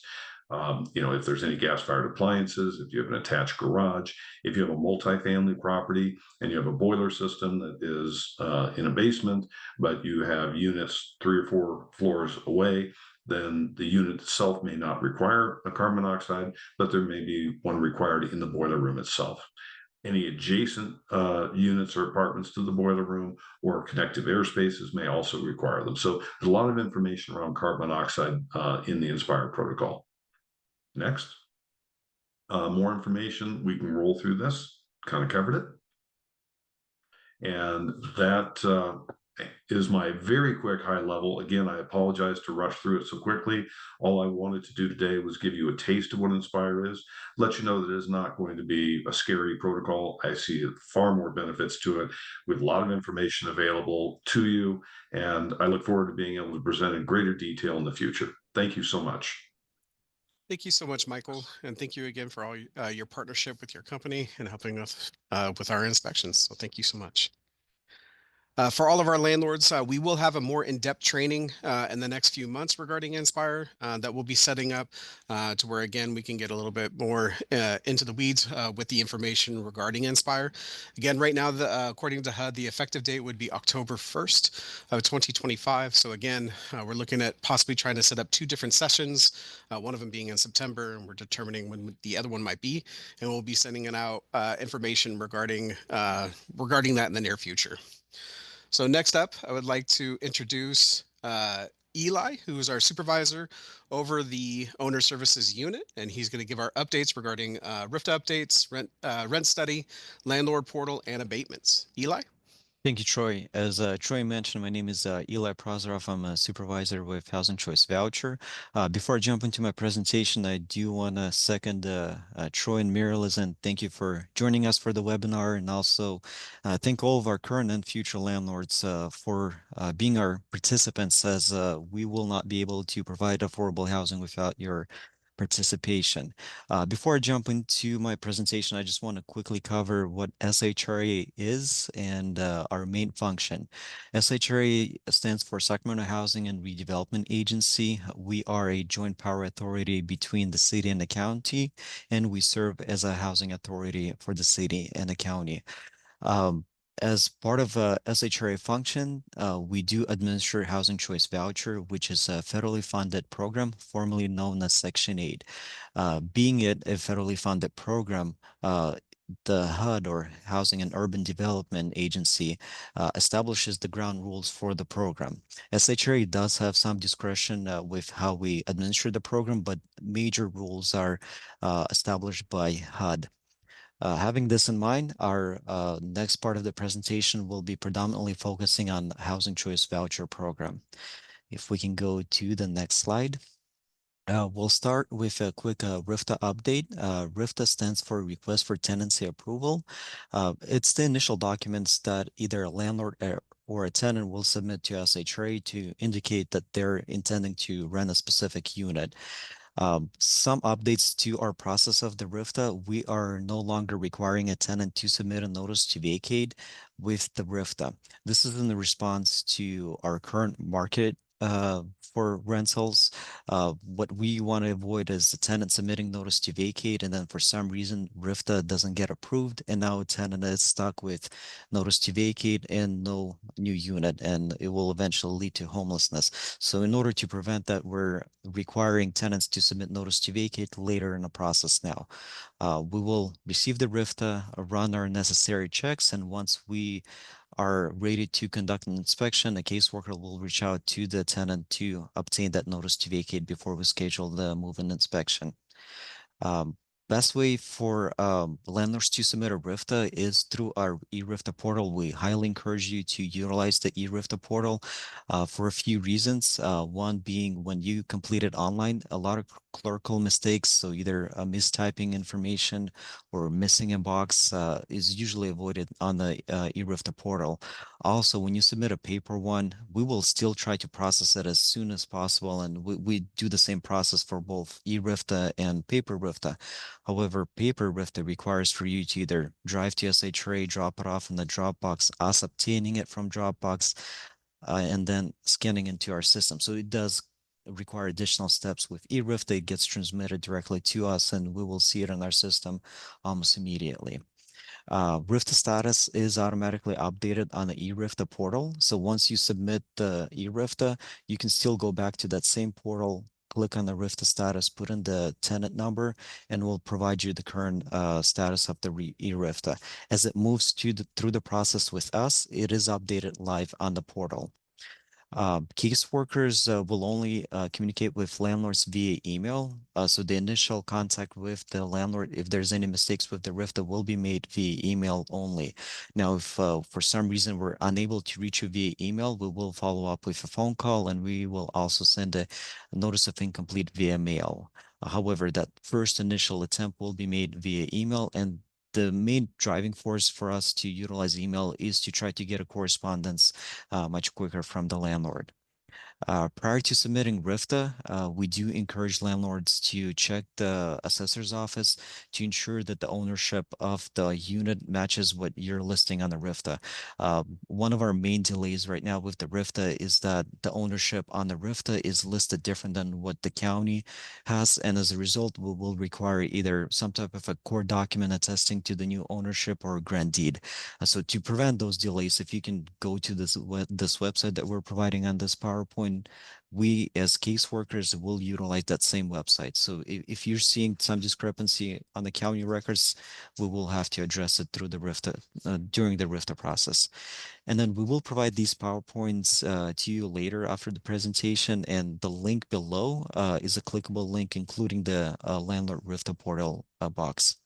S3: If there's any gas-fired appliances, if you have an attached garage, if you have a multifamily property and you have a boiler system that is in a basement, but you have units 3 or 4 floors away, then the unit itself may not require a carbon monoxide, but there may be one required in the boiler room itself. Any adjacent units or apartments to the boiler room or connective air spaces may also require them. So there's a lot of information around carbon monoxide in the Inspire protocol. Next, more information. We can roll through this, kind of covered it. And that is my very quick high level. Again, I apologize to rush through it so quickly. All I wanted to do today was give you a taste of what Inspire is, let you know that it is not going to be a scary protocol. I see far more benefits to it with a lot of information available to you. And I look forward to being able to present in greater detail in the future. Thank you so much.
S1: Thank you so much, Michael, and thank you again for all your partnership with your company and helping us with our inspections. So thank you so much. For all of our landlords, we will have a more in-depth training in the next few months regarding Inspire that we'll be setting up to where, again, we can get a little bit more into the weeds with the information regarding Inspire. Again, right now, according to HUD, the effective date would be October 1st of 2025. So again, we're looking at possibly trying to set up 2 different sessions, one of them being in September, and we're determining when the other one might be. And we'll be sending out information regarding that in the near future. So next up, I would like to introduce Eli, who is our supervisor over the owner services unit, and he's going to give our updates regarding RIFTA updates, rent study, landlord portal, and abatements. Eli?
S4: Thank you, Troy. As Troy mentioned, my name is Eli Prozorov. I'm a supervisor with Housing Choice Voucher. Before I jump into my presentation, I do want to second Troy and Miraliz and thank you for joining us for the webinar, and also thank all of our current and future landlords for being our participants, as we will not be able to provide affordable housing without your participation. Before I jump into my presentation, I just want to quickly cover what SHRA is and our main function. SHRA stands for Sacramento Housing and Redevelopment Agency. We are a joint power authority between the city and the county, and we serve as a housing authority for the city and the county. Um, as part of a SHRA function, we do administer Housing Choice Voucher, which is a federally funded program, formerly known as Section 8. Being it a federally funded program, the HUD, or Housing and Urban Development Agency, establishes the ground rules for the program. SHRA does have some discretion with how we administer the program, but major rules are established by HUD. Having this in mind, our next part of the presentation will be predominantly focusing on Housing Choice Voucher Program. If we can go to the next slide. We'll start with a quick RFTA update. RFTA stands for Request for Tenancy Approval. It's the initial documents that either a landlord or a tenant will submit to SHRA to indicate that they're intending to rent a specific unit. Some updates to our process of the RFTA. We are no longer requiring a tenant to submit a notice to vacate with the RFTA. This is in the response to our current market for rentals. What we want to avoid is the tenant submitting notice to vacate, and then for some reason RFTA doesn't get approved, and now a tenant is stuck with notice to vacate and no new unit, and it will eventually lead to homelessness. So in order to prevent that, we're requiring tenants to submit notice to vacate later in the process now. We will receive the RFTA, run our necessary checks, and once we are ready to conduct an inspection, a caseworker will reach out to the tenant to obtain that notice to vacate before we schedule the move-in inspection. Best way for landlords to submit a RFTA is through our eRFTA portal. We highly encourage you to utilize the eRFTA portal for a few reasons. One being, when you complete it online, a lot of clerical mistakes, so either mistyping information or missing a box is usually avoided on the eRFTA portal. Also, when you submit a paper one, we will still try to process it as soon as possible, and we do the same process for both eRFTA and paper RFTA. However, paper RFTA requires for you to either drive to SHRA, drop it off in the Dropbox, us obtaining it from Dropbox, and then scanning into our system. So it does require additional steps. With eRFTA, it gets transmitted directly to us, and we will see it in our system almost immediately. RFTA status is automatically updated on the eRFTA portal. So once you submit the eRFTA, you can still go back to that same portal, click on the RFTA status, put in the tenant number, and we'll provide you the current status of the eRFTA. As it moves through the process with us, it is updated live on the portal. Caseworkers will only communicate with landlords via email. So the initial contact with the landlord, if there's any mistakes with the RFTA, will be made via email only. Now, if for some reason we're unable to reach you via email, we will follow up with a phone call, and we will also send a notice of incomplete via mail. However, that first initial attempt will be made via email, and the main driving force for us to utilize email is to try to get a correspondence much quicker from the landlord. Prior to submitting RFTA, we do encourage landlords to check the assessor's office to ensure that the ownership of the unit matches what you're listing on the RFTA. One of our main delays right now with the RFTA is that the ownership on the RFTA is listed different than what the county has, and as a result, we will require either some type of a court document attesting to the new ownership or a grant deed. So to prevent those delays, if you can go to this website that we're providing on this PowerPoint, we as caseworkers will utilize that same website. So if you're seeing some discrepancy on the county records, we will have to address it through the RFTA during the RFTA process. And then we will provide these PowerPoints to you later after the presentation, and the link below is a clickable link, including the landlord RFTA portal box.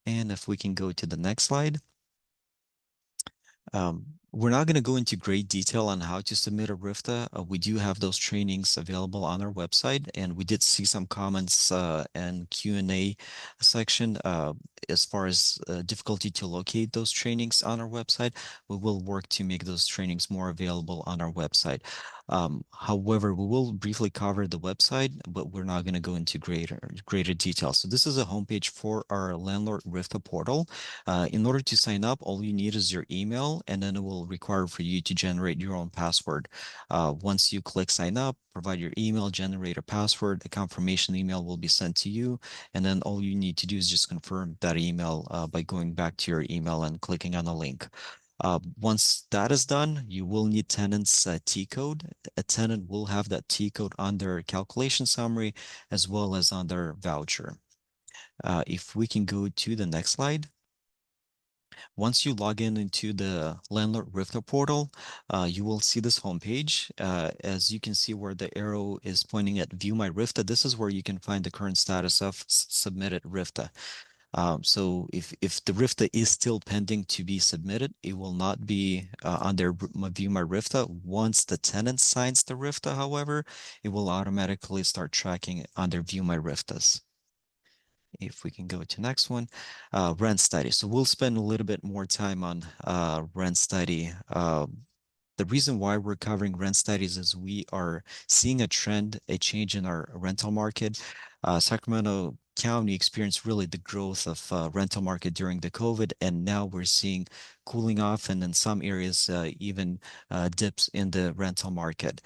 S4: And if we can go to the next slide. We're not going to go into great detail on how to submit a RIFTA. We do have those trainings available on our website, and we did see some comments and Q&A section as far as difficulty to locate those trainings on our website. We will work to make those trainings more available on our website. However, we will briefly cover the website, but we're not going to go into greater detail. So this is a homepage for our landlord RIFTA portal. In order to sign up, all you need is your email, and then it will require for you to generate your own password. Once you click sign up, provide your email, generate a password, a confirmation email will be sent to you, and then all you need to do is just confirm that email by going back to your email and clicking on the link. Once that is done, you will need tenant's T code. A tenant will have that T code on their calculation summary as well as on their voucher. If we can go to the next slide. Once you log in into the landlord RIFTA portal, you will see this homepage. As you can see where the arrow is pointing at View My RIFTA, this is where you can find the current status of submitted RIFTA. So if the RIFTA is still pending to be submitted, it will not be under View My RIFTA. Once the tenant signs the RIFTA, however, it will automatically start tracking under View My RIFTAs. If we can go to next one, rent study. So we'll spend a little bit more time on rent study. The reason why we're covering rent studies is we are seeing a trend, a change in our rental market. Sacramento County experienced really the growth of rental market during the COVID, and now we're seeing cooling off, and in some areas even dips in the rental market.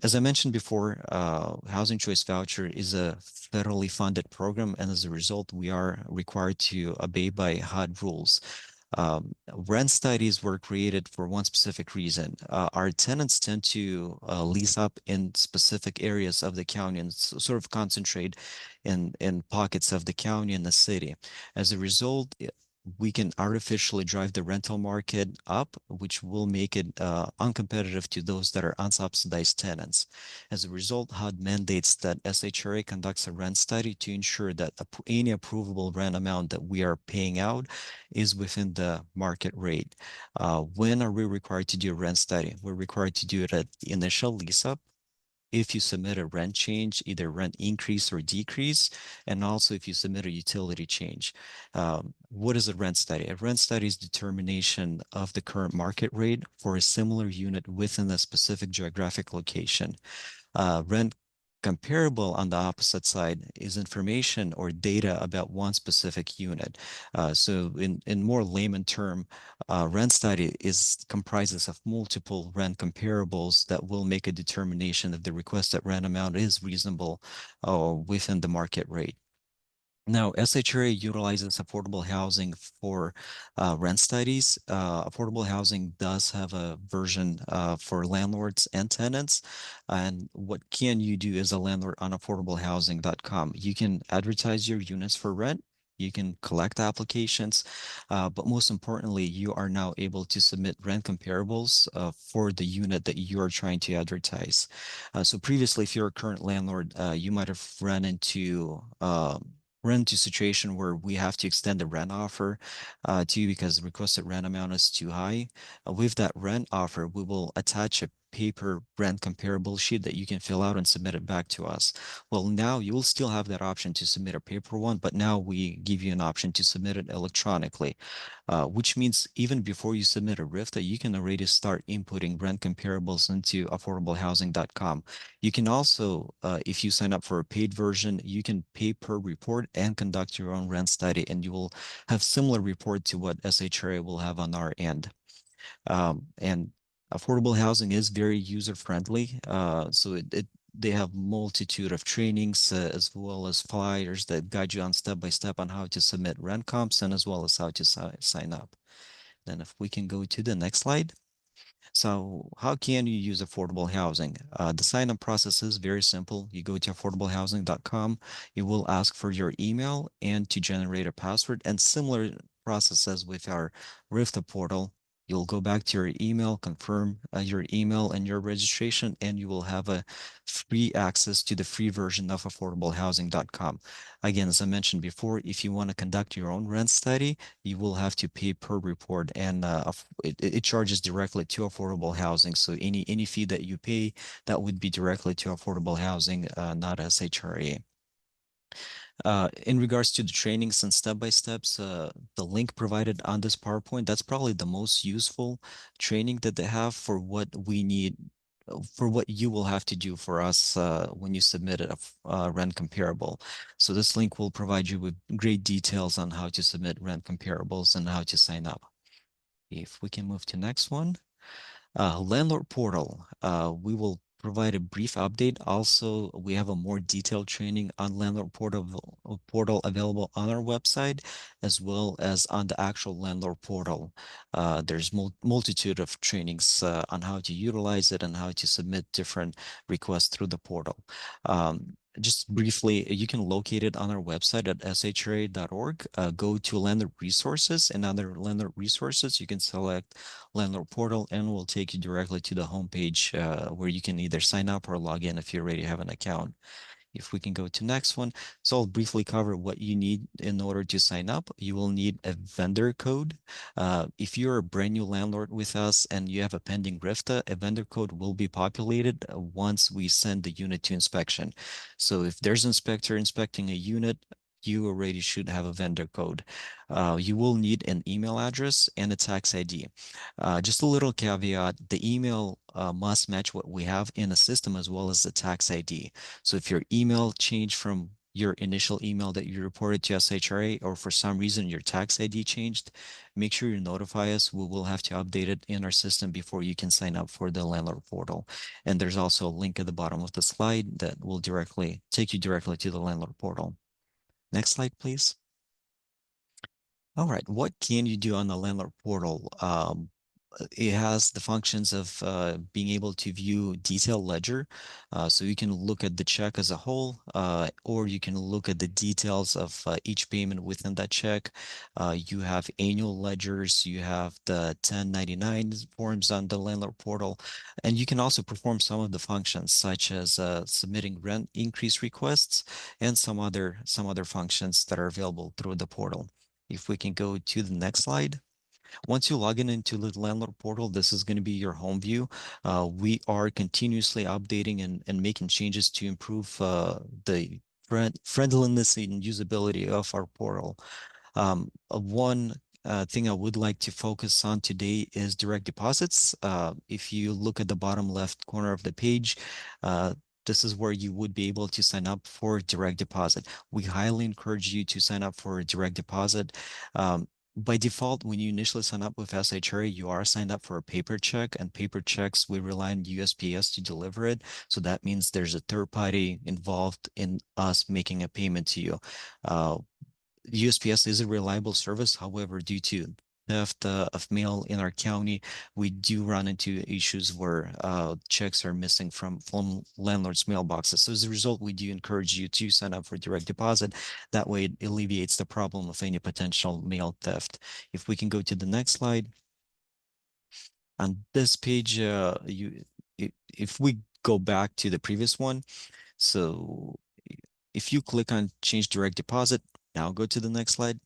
S4: As I mentioned before, Housing Choice Voucher is a federally funded program, and as a result, we are required to obey by HUD rules. Rent studies were created for one specific reason. Our tenants tend to lease up in specific areas of the county and sort of concentrate in pockets of the county and the city. As a result, we can artificially drive the rental market up, which will make it uncompetitive to those that are unsubsidized tenants. As a result, HUD mandates that SHRA conducts a rent study to ensure that any approvable rent amount that we are paying out is within the market rate. When are we required to do a rent study? We're required to do it at initial lease up, if you submit a rent change, either rent increase or decrease, and also if you submit a utility change. What is a rent study? A rent study is determination of the current market rate for a similar unit within a specific geographic location. Rent comparable on the opposite side is information or data about one specific unit. So in more layman term, rent study comprises of multiple rent comparables that will make a determination if the requested rent amount is reasonable within the market rate. Now, SHRA utilizes affordable housing for rent studies. Affordable housing does have a version for landlords and tenants. And what can you do as a landlord on affordablehousing.com? You can advertise your units for rent. You can collect applications, but most importantly, you are now able to submit rent comparables for the unit that you are trying to advertise. So previously, if you're a current landlord, you might have run into a situation where we have to extend the rent offer to you because the requested rent amount is too high. With that rent offer, we will attach a paper rent comparable sheet that you can fill out and submit it back to us. Well, now you will still have that option to submit a paper one, but now we give you an option to submit it electronically, which means even before you submit a RIFTA, you can already start inputting rent comparables into affordablehousing.com. You can also, if you sign up for a paid version, you can pay per report and conduct your own rent study, and you will have similar report to what SHRA will have on our end. And affordable housing is very user friendly. So they have multitude of trainings as well as flyers that guide you on step by step on how to submit rent comps and as well as how to sign up. Then if we can go to the next slide. So how can you use affordable housing? The sign-up process is very simple. You go to affordablehousing.com. You will ask for your email and to generate a password, and similar process as with our RIFTA portal. You'll go back to your email, confirm your email and your registration, and you will have a free access to the free version of affordablehousing.com. Again, as I mentioned before, if you want to conduct your own rent study, you will have to pay per report, and it charges directly to affordable housing. So any fee that you pay, that would be directly to affordable housing, not SHRA. In regards to the trainings and step-by-steps, the link provided on this PowerPoint, that's probably the most useful training that they have for what we need, for what you will have to do for us when you submit a rent comparable. So this link will provide you with great details on how to submit rent comparables and how to sign up. If we can move to next one. Landlord portal. We will provide a brief update. Also, we have a more detailed training on landlord portal available on our website, as well as on the actual landlord portal. There's multitude of trainings on how to utilize it and how to submit different requests through the portal. Just briefly, you can locate it on our website at shra.org. Go to landlord resources, and under landlord resources, you can select landlord portal, and will take you directly to the homepage where you can either sign up or log in if you already have an account. If we can go to next one. So I'll briefly cover what you need in order to sign up. You will need a vendor code. If you're a brand new landlord with us and you have a pending RIFTA, a vendor code will be populated once we send the unit to inspection. So if there's an inspector inspecting a unit, you already should have a vendor code. You will need an email address and a tax ID. Just a little caveat, the email must match what we have in the system as well as the tax ID. So if your email changed from your initial email that you reported to SHRA, or for some reason your tax ID changed, make sure you notify us. We will have to update it in our system before you can sign up for the landlord portal. And there's also a link at the bottom of the slide that will directly take you directly to the landlord portal. Next slide, please. All right, what can you do on the landlord portal? It has the functions of being able to view detailed ledger. So you can look at the check as a whole, or you can look at the details of each payment within that check. You have annual ledgers, you have the 1099 forms on the landlord portal, and you can also perform some of the functions such as submitting rent increase requests and some other functions that are available through the portal. If we can go to the next slide. Once you log in into the landlord portal, this is going to be your home view. We are continuously updating and making changes to improve the friendliness and usability of our portal. One thing I would like to focus on today is direct deposits. If you look at the bottom left corner of the page, this is where you would be able to sign up for direct deposit. We highly encourage you to sign up for a direct deposit. By default, when you initially sign up with SHRA, you are signed up for a paper check, and paper checks, we rely on USPS to deliver it. So that means there's a third party involved in us making a payment to you. USPS is a reliable service. However, due to theft of mail in our county, we do run into issues where checks are missing from landlords' mailboxes. So as a result, we do encourage you to sign up for direct deposit. That way, it alleviates the problem of any potential mail theft. If we can go to the next slide. On this page, if we go back to the previous one, so if you click on change direct deposit, now go to the next slide.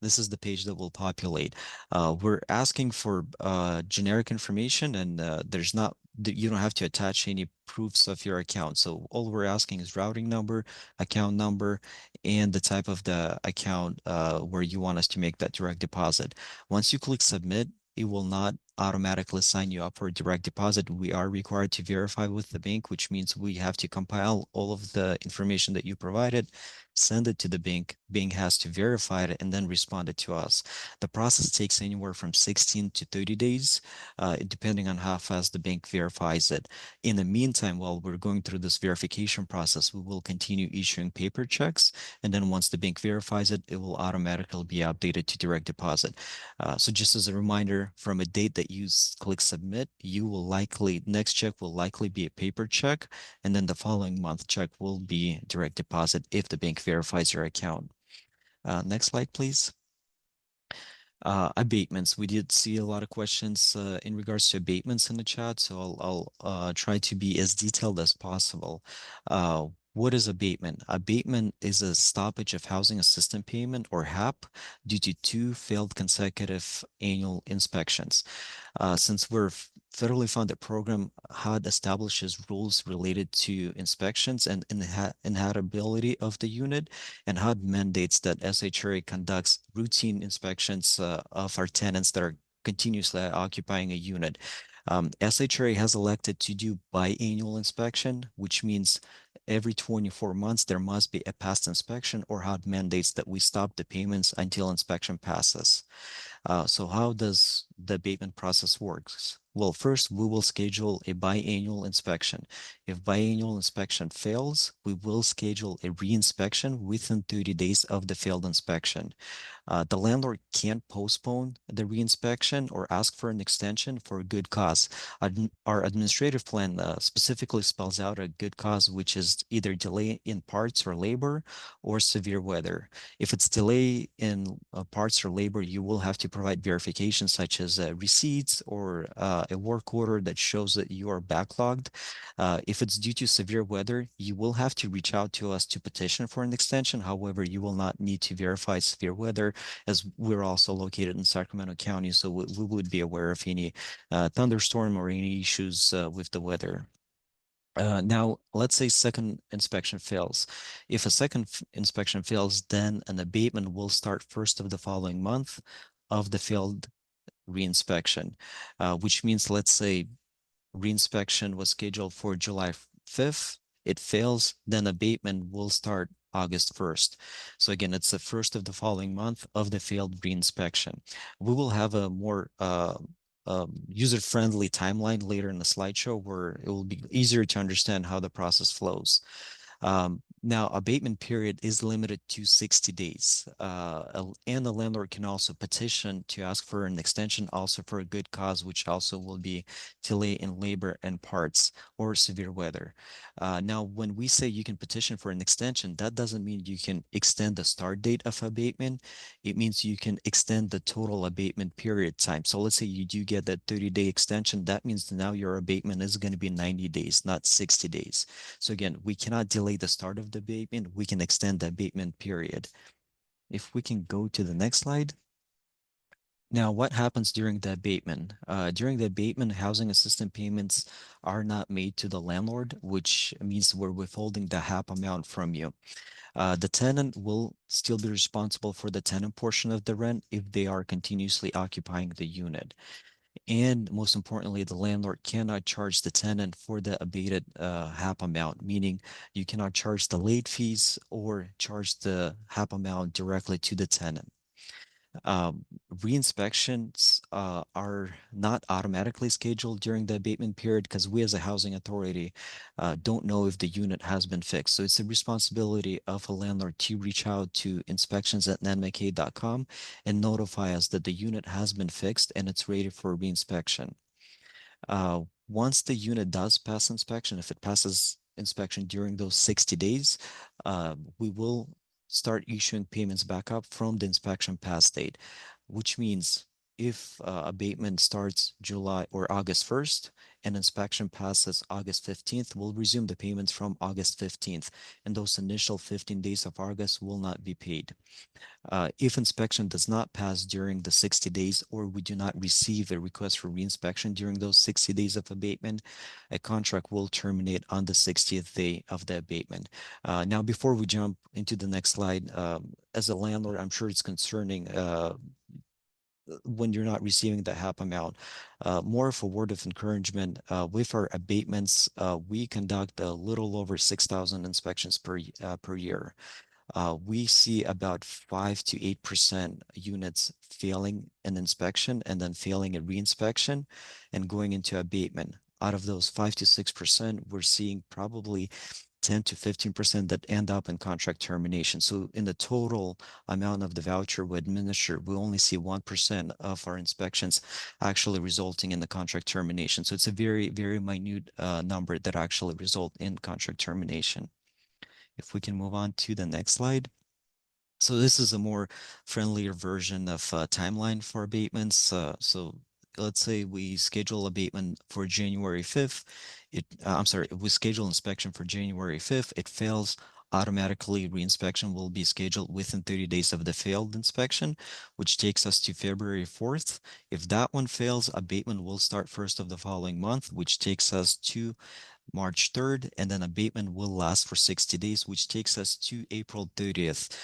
S4: This is the page that will populate. We're asking for generic information, and you don't have to attach any proofs of your account. So all we're asking is routing number, account number, and the type of the account where you want us to make that direct deposit. Once you click submit, it will not automatically sign you up for a direct deposit. We are required to verify with the bank, which means we have to compile all of the information that you provided, send it to the bank. Bank has to verify it and then respond it to us. The process takes anywhere from 16 to 30 days, depending on how fast the bank verifies it. In the meantime, while we're going through this verification process, we will continue issuing paper checks. And then once the bank verifies it, it will automatically be updated to direct deposit. So just as a reminder, from a date that you click submit, next check will likely be a paper check, and then the following month check will be direct deposit if the bank verifies your account. Next slide, please. Abatements. We did see a lot of questions in regards to abatements in the chat, so I'll try to be as detailed as possible. What is abatement? Abatement is a stoppage of housing assistance payment or HAP due to 2 failed consecutive annual inspections. Since we're a federally funded program, HUD establishes rules related to inspections and inhabitability of the unit, and HUD mandates that SHRA conducts routine inspections of our tenants that are continuously occupying a unit. SHRA has elected to do biannual inspection, which means every 24 months there must be a past inspection, or HUD mandates that we stop the payments until inspection passes. So how does the abatement process works? Well, first we will schedule a biannual inspection. If biannual inspection fails, we will schedule a reinspection within 30 days of the failed inspection. The landlord can't postpone the reinspection or ask for an extension for a good cause. Our administrative plan specifically spells out a good cause, which is either delay in parts or labor or severe weather. If it's delay in parts or labor, you will have to provide verification such as receipts or a work order that shows that you are backlogged. If it's due to severe weather, you will have to reach out to us to petition for an extension. However, you will not need to verify severe weather, as we're also located in Sacramento County, so we would be aware of any thunderstorm or any issues with the weather. Now, let's say second inspection fails. If a second inspection fails, then an abatement will start first of the following month of the failed reinspection, which means, let's say, reinspection was scheduled for July 5th, it fails, then abatement will start August 1st. So again, it's the first of the following month of the failed reinspection. We will have a more user-friendly timeline later in the slideshow where it will be easier to understand how the process flows. Now, abatement period is limited to 60 days, and the landlord can also petition to ask for an extension also for a good cause, which also will be delay in labor and parts or severe weather. Now, when we say you can petition for an extension, that doesn't mean you can extend the start date of abatement. It means you can extend the total abatement period time. So let's say you do get that 30-day extension, that means now your abatement is going to be 90 days, not 60 days. So again, we cannot delay the start of the abatement, we can extend the abatement period. If we can go to the next slide. Now, what happens during the abatement? During the abatement, housing assistance payments are not made to the landlord, which means we're withholding the HAP amount from you. The tenant will still be responsible for the tenant portion of the rent if they are continuously occupying the unit. And most importantly, the landlord cannot charge the tenant for the abated HAP amount, meaning you cannot charge the late fees or charge the HAP amount directly to the tenant. Reinspections are not automatically scheduled during the abatement period because we as a housing authority don't know if the unit has been fixed. So it's the responsibility of a landlord to reach out to inspections@nmk.com and notify us that the unit has been fixed and it's ready for reinspection. Once the unit does pass inspection, if it passes inspection during those 60 days, we will start issuing payments back up from the inspection pass date, which means if abatement starts July or August 1st and inspection passes August 15th, we'll resume the payments from August 15th, and those initial 15 days of August will not be paid. If inspection does not pass during the 60 days, or we do not receive a request for reinspection during those 60 days of abatement, a contract will terminate on the 60th day of the abatement. Now, before we jump into the next slide, as a landlord, I'm sure it's concerning when you're not receiving the HAP amount. More of a word of encouragement, with our abatements, we conduct a little over 6,000 inspections per year. We see about 5 to 8% units failing an inspection and then failing a reinspection and going into abatement. Out of those 5 to 6%, we're seeing probably 10 to 15% that end up in contract termination. So in the total amount of the voucher we administer, we only see 1% of our inspections actually resulting in the contract termination. So it's a very, very minute number that actually result in contract termination. If we can move on to the next slide. So this is a more friendlier version of timeline for abatements. So let's say we schedule abatement for January 5th. I'm sorry, if we schedule inspection for January 5th, it fails. Automatically, reinspection will be scheduled within 30 days of the failed inspection, which takes us to February 4th. If that one fails, abatement will start first of the following month, which takes us to March 3rd, and then abatement will last for 60 days, which takes us to April 30th,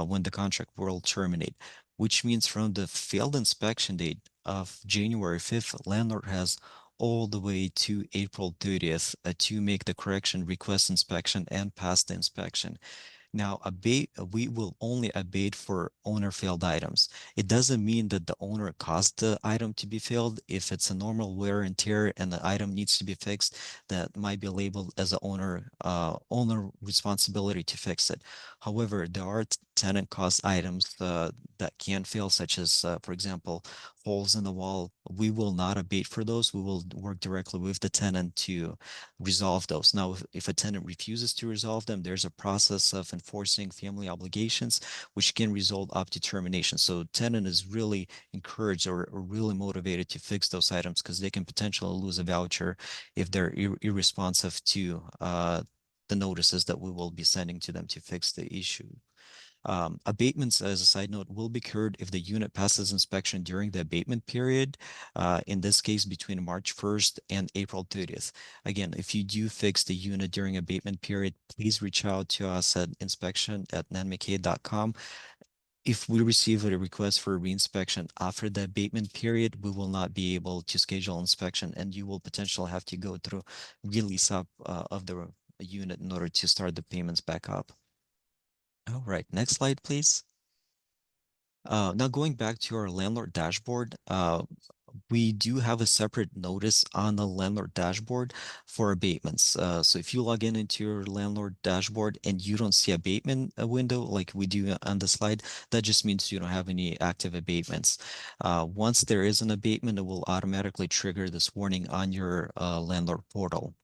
S4: when the contract will terminate, which means from the failed inspection date of January 5th, landlord has all the way to April 30th to make the correction, request inspection, and pass the inspection. Now, we will only abate for owner failed items. It doesn't mean that the owner caused the item to be failed. If it's a normal wear and tear and the item needs to be fixed, that might be labeled as a owner responsibility to fix it. However, there are tenant caused items that can fail, such as, for example, holes in the wall. We will not abate for those. We will work directly with the tenant to resolve those. Now, if a tenant refuses to resolve them, there's a process of enforcing family obligations, which can result up to termination. So tenant is really encouraged or really motivated to fix those items because they can potentially lose a voucher if they're irresponsive to the notices that we will be sending to them to fix the issue. Abatements, as a side note, will be cured if the unit passes inspection during the abatement period, in this case between March 1st and April 30th. Again, if you do fix the unit during abatement period, please reach out to us at inspection@nanmckay.com. If we receive a request for reinspection after the abatement period, we will not be able to schedule inspection, and you will potentially have to go through release up of the unit in order to start the payments back up. All right, next slide, please. Now going back to our landlord dashboard, we do have a separate notice on the landlord dashboard for abatements. So if you log in into your landlord dashboard and you don't see abatement window like we do on the slide, that just means you don't have any active abatements. Once there is an abatement, it will automatically trigger this warning on your landlord portal.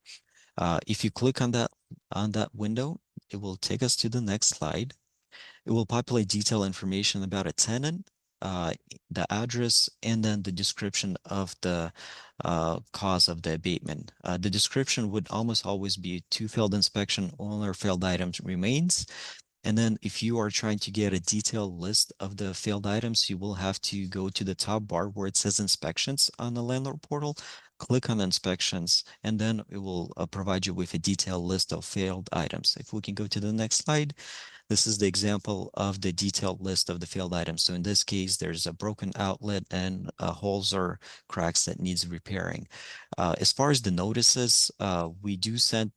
S4: If you click on that window, it will take us to the next slide. It will populate detailed information about a tenant, the address, and then the description of the cause of the abatement. The description would almost always be to failed inspection, owner failed items remains. And then if you are trying to get a detailed list of the failed items, you will have to go to the top bar where it says inspections on the landlord portal, click on inspections, and then it will provide you with a detailed list of failed items. If we can go to the next slide. This is the example of the detailed list of the failed items. So in this case, there's a broken outlet and holes or cracks that needs repairing. As far as the notices, we do send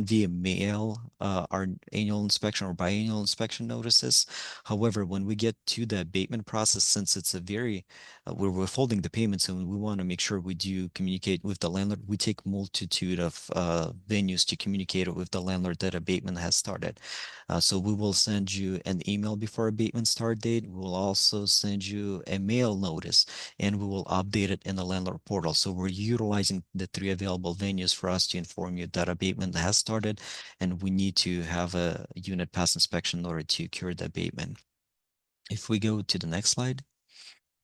S4: via mail our annual inspection or biannual inspection notices. However, when we get to the abatement process, since it's a very, we're withholding the payments and we want to make sure we do communicate with the landlord, we take multitude of venues to communicate with the landlord that abatement has started. So we will send you an email before abatement start date. We will also send you a mail notice and we will update it in the landlord portal. So we're utilizing the 3 available venues for us to inform you that abatement has started and we need to have a unit pass inspection in order to cure the abatement. If we go to the next slide.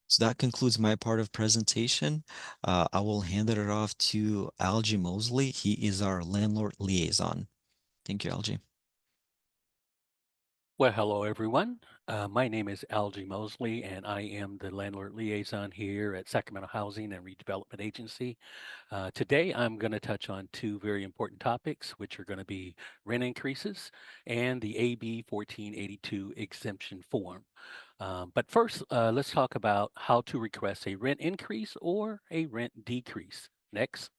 S4: So that concludes my part of presentation. I will hand it off to Algie Mosley. He is our landlord liaison. Thank you, Algie.
S5: Well, hello everyone. My name is Algie Mosley, and I am the landlord liaison here at Sacramento Housing and Redevelopment Agency. Today, I'm going to touch on 2 very important topics, which are going to be rent increases and the AB 1482 exemption form. But first, let's talk about how to request a rent increase or a rent decrease. Next.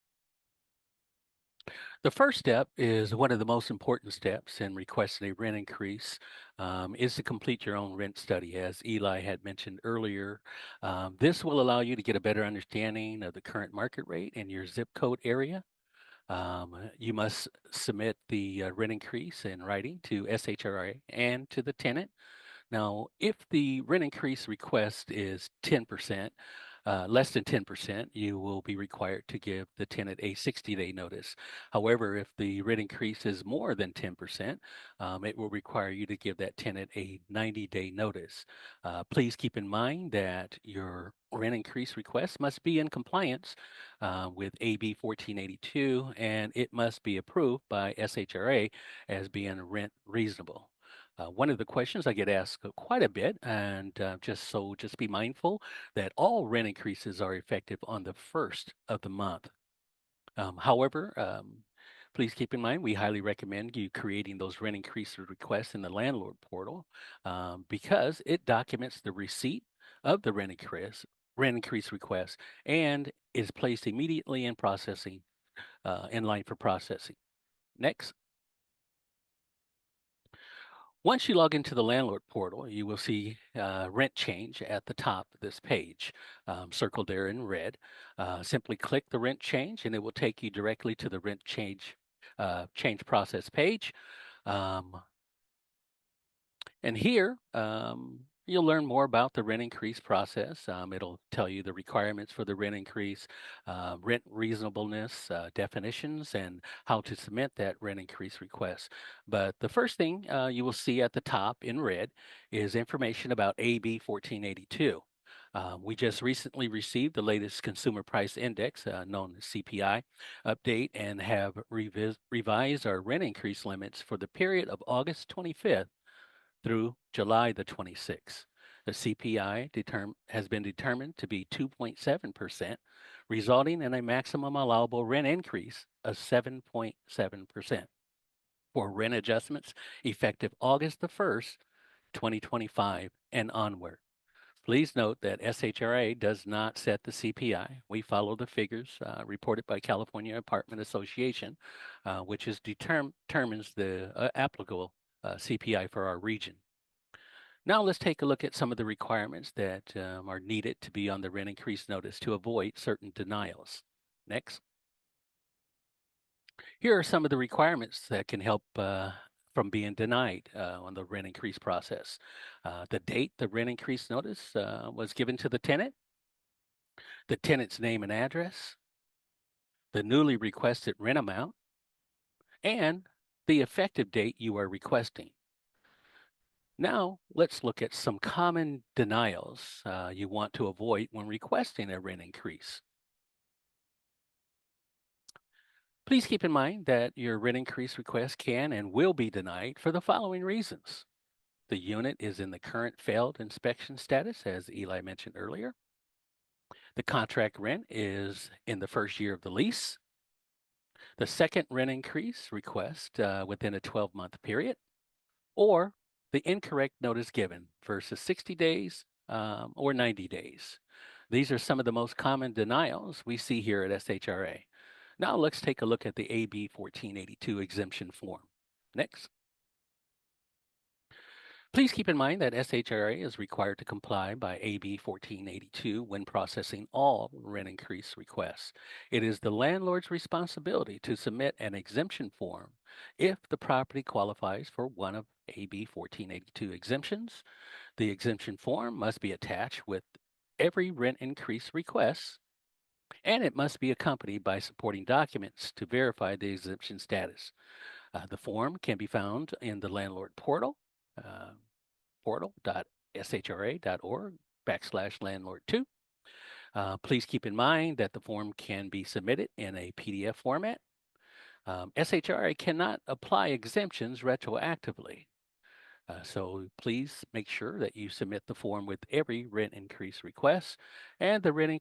S5: The first step is one of the most important steps in requesting a rent increase, is to complete your own rent study, as Eli had mentioned earlier. This will allow you to get a better understanding of the current market rate in your zip code area. You must submit the rent increase in writing to SHRA and to the tenant. Now, if the rent increase request is 10%, less than 10%, you will be required to give the tenant a 60-day notice. However, if the rent increase is more than 10%, it will require you to give that tenant a 90-day notice. Please keep in mind that your rent increase request must be in compliance with AB 1482, and it must be approved by SHRA as being rent reasonable. One of the questions I get asked quite a bit, and just be mindful that all rent increases are effective on the first of the month. However, please keep in mind we highly recommend you creating those rent increase requests in the landlord portal because it documents the receipt of the rent increase request and is placed immediately in processing in line for processing. Next. Once you log into the landlord portal, you will see rent change at the top of this page, circled there in red. Simply click the rent change and it will take you directly to the rent change process page. And here, you'll learn more about the rent increase process. It'll tell you the requirements for the rent increase, rent reasonableness, definitions, and how to submit that rent increase request. But the first thing you will see at the top in red is information about AB 1482. We just recently received the latest consumer price index, known as CPI, update and have revised our rent increase limits for the period of August 25th through July the 26th. The CPI has been determined to be 2.7%, resulting in a maximum allowable rent increase of 7.7% for rent adjustments effective August the 1st, 2025 and onward. Please note that SHRA does not set the CPI. We follow the figures reported by California Apartment Association, which determines the applicable CPI for our region. Now let's take a look at some of the requirements that are needed to be on the rent increase notice to avoid certain denials. Next. Here are some of the requirements that can help from being denied on the rent increase process. The date the rent increase notice was given to the tenant, the tenant's name and address, the newly requested rent amount, and the effective date you are requesting. Now, let's look at some common denials you want to avoid when requesting a rent increase. Please keep in mind that your rent increase request can and will be denied for the following reasons. The unit is in the current failed inspection status, as Eli mentioned earlier. The contract rent is in the first year of the lease. The second rent increase request within a 12-month period, or the incorrect notice given versus 60 days or 90 days. These are some of the most common denials we see here at SHRA. Now let's take a look at the AB 1482 exemption form. Next. Please keep in mind that SHRA is required to comply by AB 1482 when processing all rent increase requests. It is the landlord's responsibility to submit an exemption form if the property qualifies for one of AB 1482 exemptions. The exemption form must be attached with every rent increase request, and it must be accompanied by supporting documents to verify the exemption status. The form can be found in the landlord portal, portal.shra.org/landlord2. Please keep in mind that the form can be submitted in a PDF format. SHRA cannot apply exemptions retroactively. So please make sure that you submit the form with every rent increase request, and the rent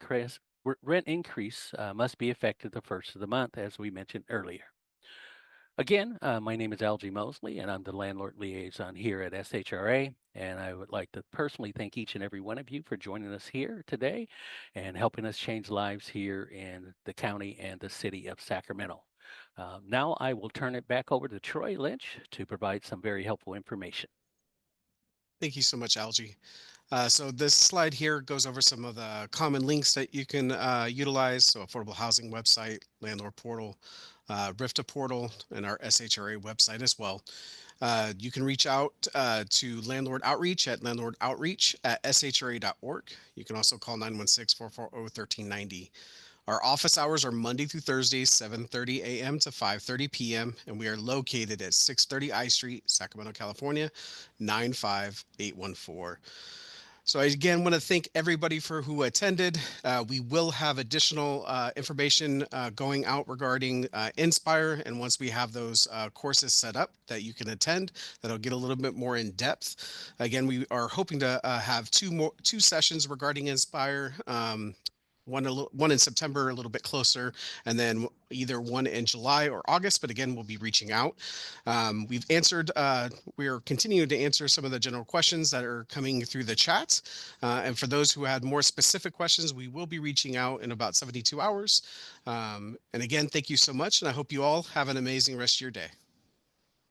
S5: increase must be effective the first of the month, as we mentioned earlier. Again, my name is Algie Mosley, and I'm the landlord liaison here at SHRA. And I would like to personally thank each and every one of you for joining us here today and helping us change lives here in the county and the city of Sacramento. Now I will turn it back over to Troy Lynch to provide some very helpful information.
S1: Thank you so much, Algie. So this slide here goes over some of the common links that you can utilize. So affordable housing website, landlord portal, RIFTA portal, and our SHRA website as well. You can reach out to Landlord Outreach at landlordoutreach@shra.org. You can also call 916-440-1390. Our office hours are Monday through Thursday, 7:30 a.m. to 5:30 p.m., and we are located at 630 I Street, Sacramento, California, 95814. So I again want to thank everybody for who attended. We will have additional information going out regarding Inspire, and once we have those courses set up that you can attend, that'll get a little bit more in depth. Again, we are hoping to have two sessions regarding Inspire. One in September, a little bit closer, and then either one in July or August. But again, we'll be reaching out. We've answered. We are continuing to answer some of the general questions that are coming through the chat. And for those who had more specific questions, we will be reaching out in about 72 hours. And again, thank you so much, and I hope you all have an amazing rest of your day.